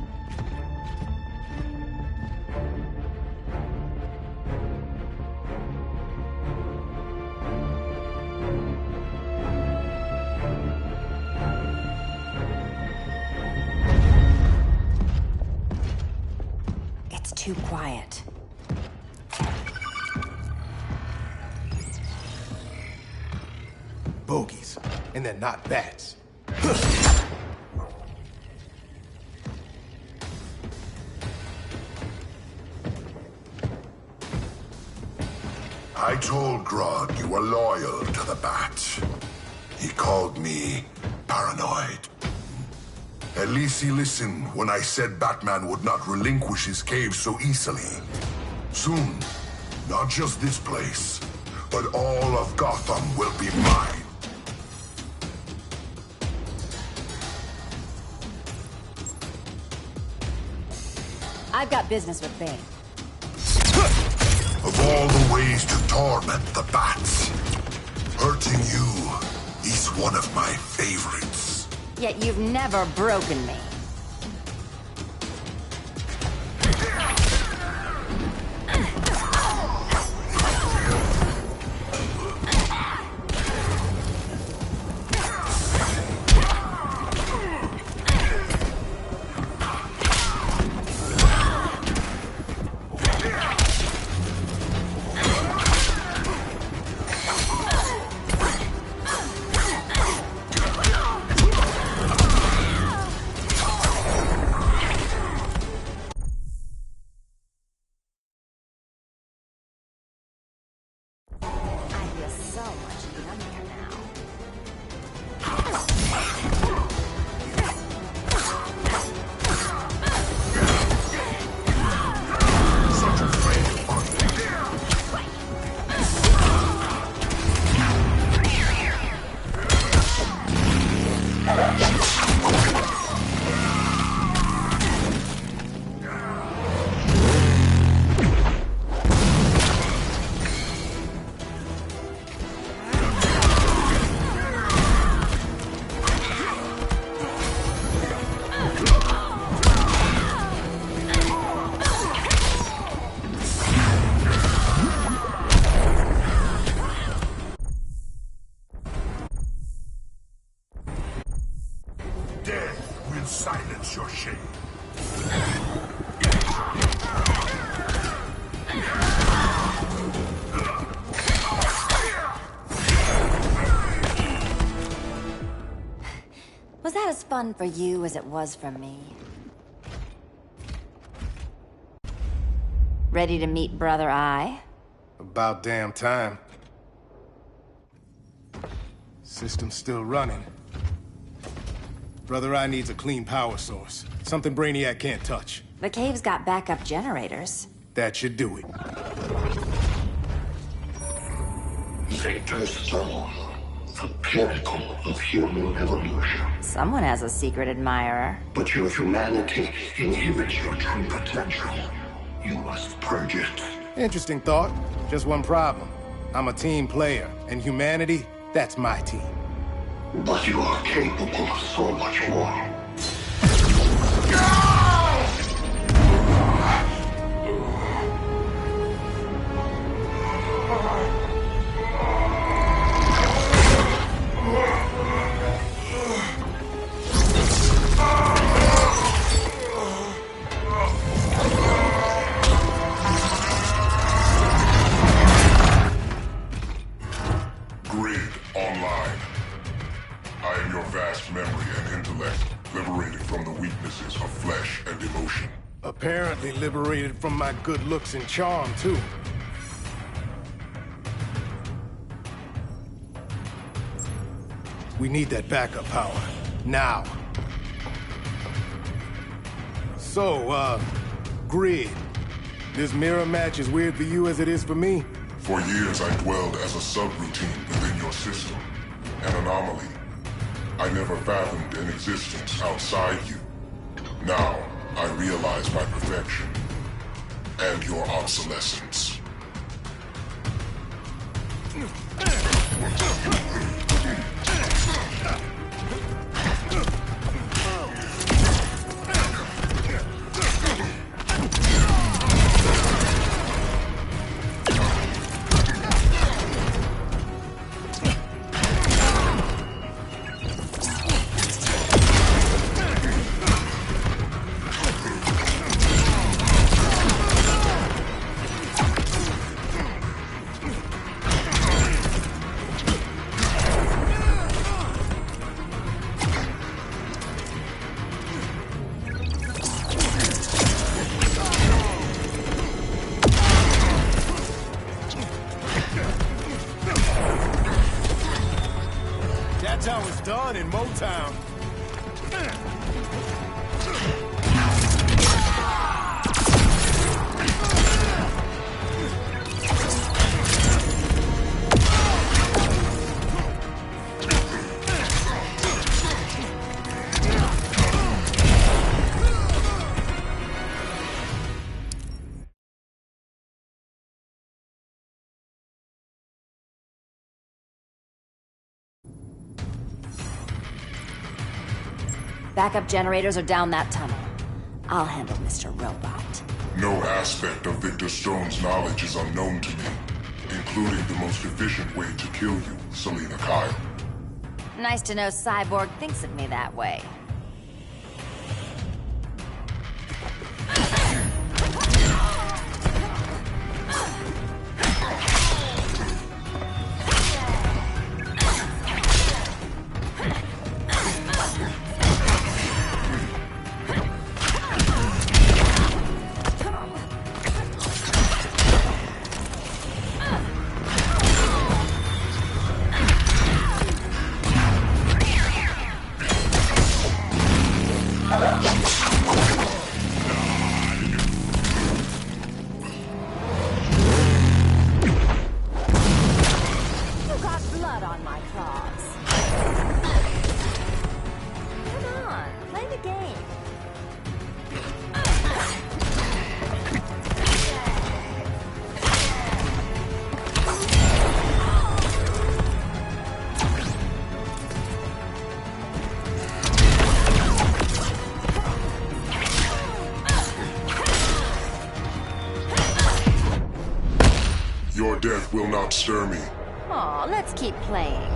It's too quiet. Bogies. And they're not bats. I told Grodd you were loyal to the Bat. He called me paranoid. At least he listened when I said Batman would not relinquish his cave so easily. Soon, not just this place, but all of Gotham will be mine. I've got business with Bane. Of all the ways to torment the bats, hurting you is one of my favorites. Yet you've never broken me. Silence your shame. Was that as fun for you as it was for me? Ready to meet Brother Eye? About damn time. System's still running. Brother Eye needs a clean power source. Something Brainiac can't touch. The cave's got backup generators. That should do it. Victor's Stone, the pinnacle of human evolution. Someone has a secret admirer. But your humanity inhibits your true potential. You must purge it. Interesting thought. Just one problem. I'm a team player, and humanity, that's my team. But you are capable of so much more. Grid online. I am your vast memory and intellect, liberated from the weaknesses of flesh and emotion. Apparently liberated from my good looks and charm, too. We need that backup power. Now. So, Grid. This mirror match as weird for you as it is for me? For years I dwelled as a subroutine within your system. An anomaly. I never fathomed an existence outside you. Now, I realize my perfection. And your obsolescence. That's how it's done in Motown. Backup generators are down that tunnel. I'll handle Mr. Robot. No aspect of Victor Stone's knowledge is unknown to me, including the most efficient way to kill you, Selina Kyle. Nice to know Cyborg thinks of me that way. Your death will not stir me. Aw, let's keep playing.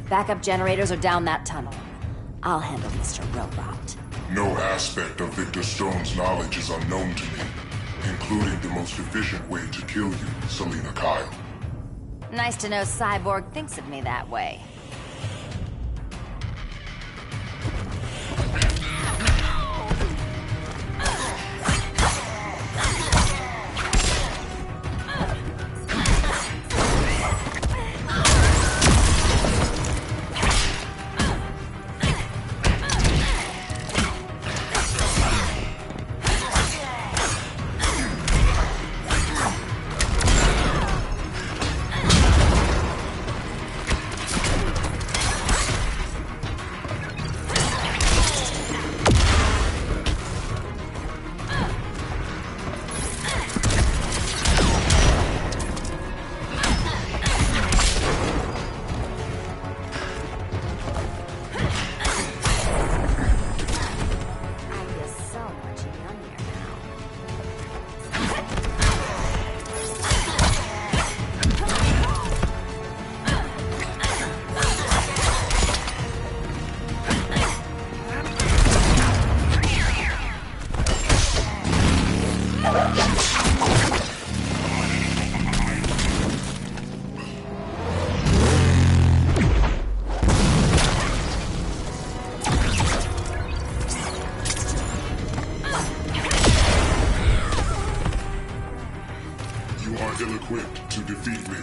Backup generators are down that tunnel. I'll handle Mr. Robot. No aspect of Victor Stone's knowledge is unknown to me, including the most efficient way to kill you, Selina Kyle. Nice to know Cyborg thinks of me that way. Ill-equipped to defeat me.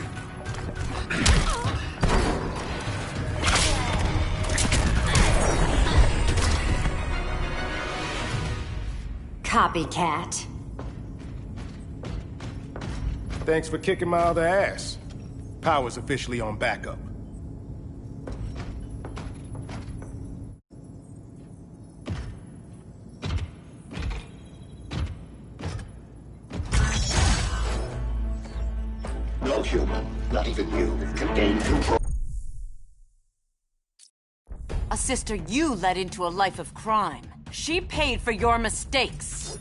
Copycat. Thanks for kicking my other ass. Power's officially on backup. No human, not even you, can gain control. A sister you led into a life of crime. She paid for your mistakes.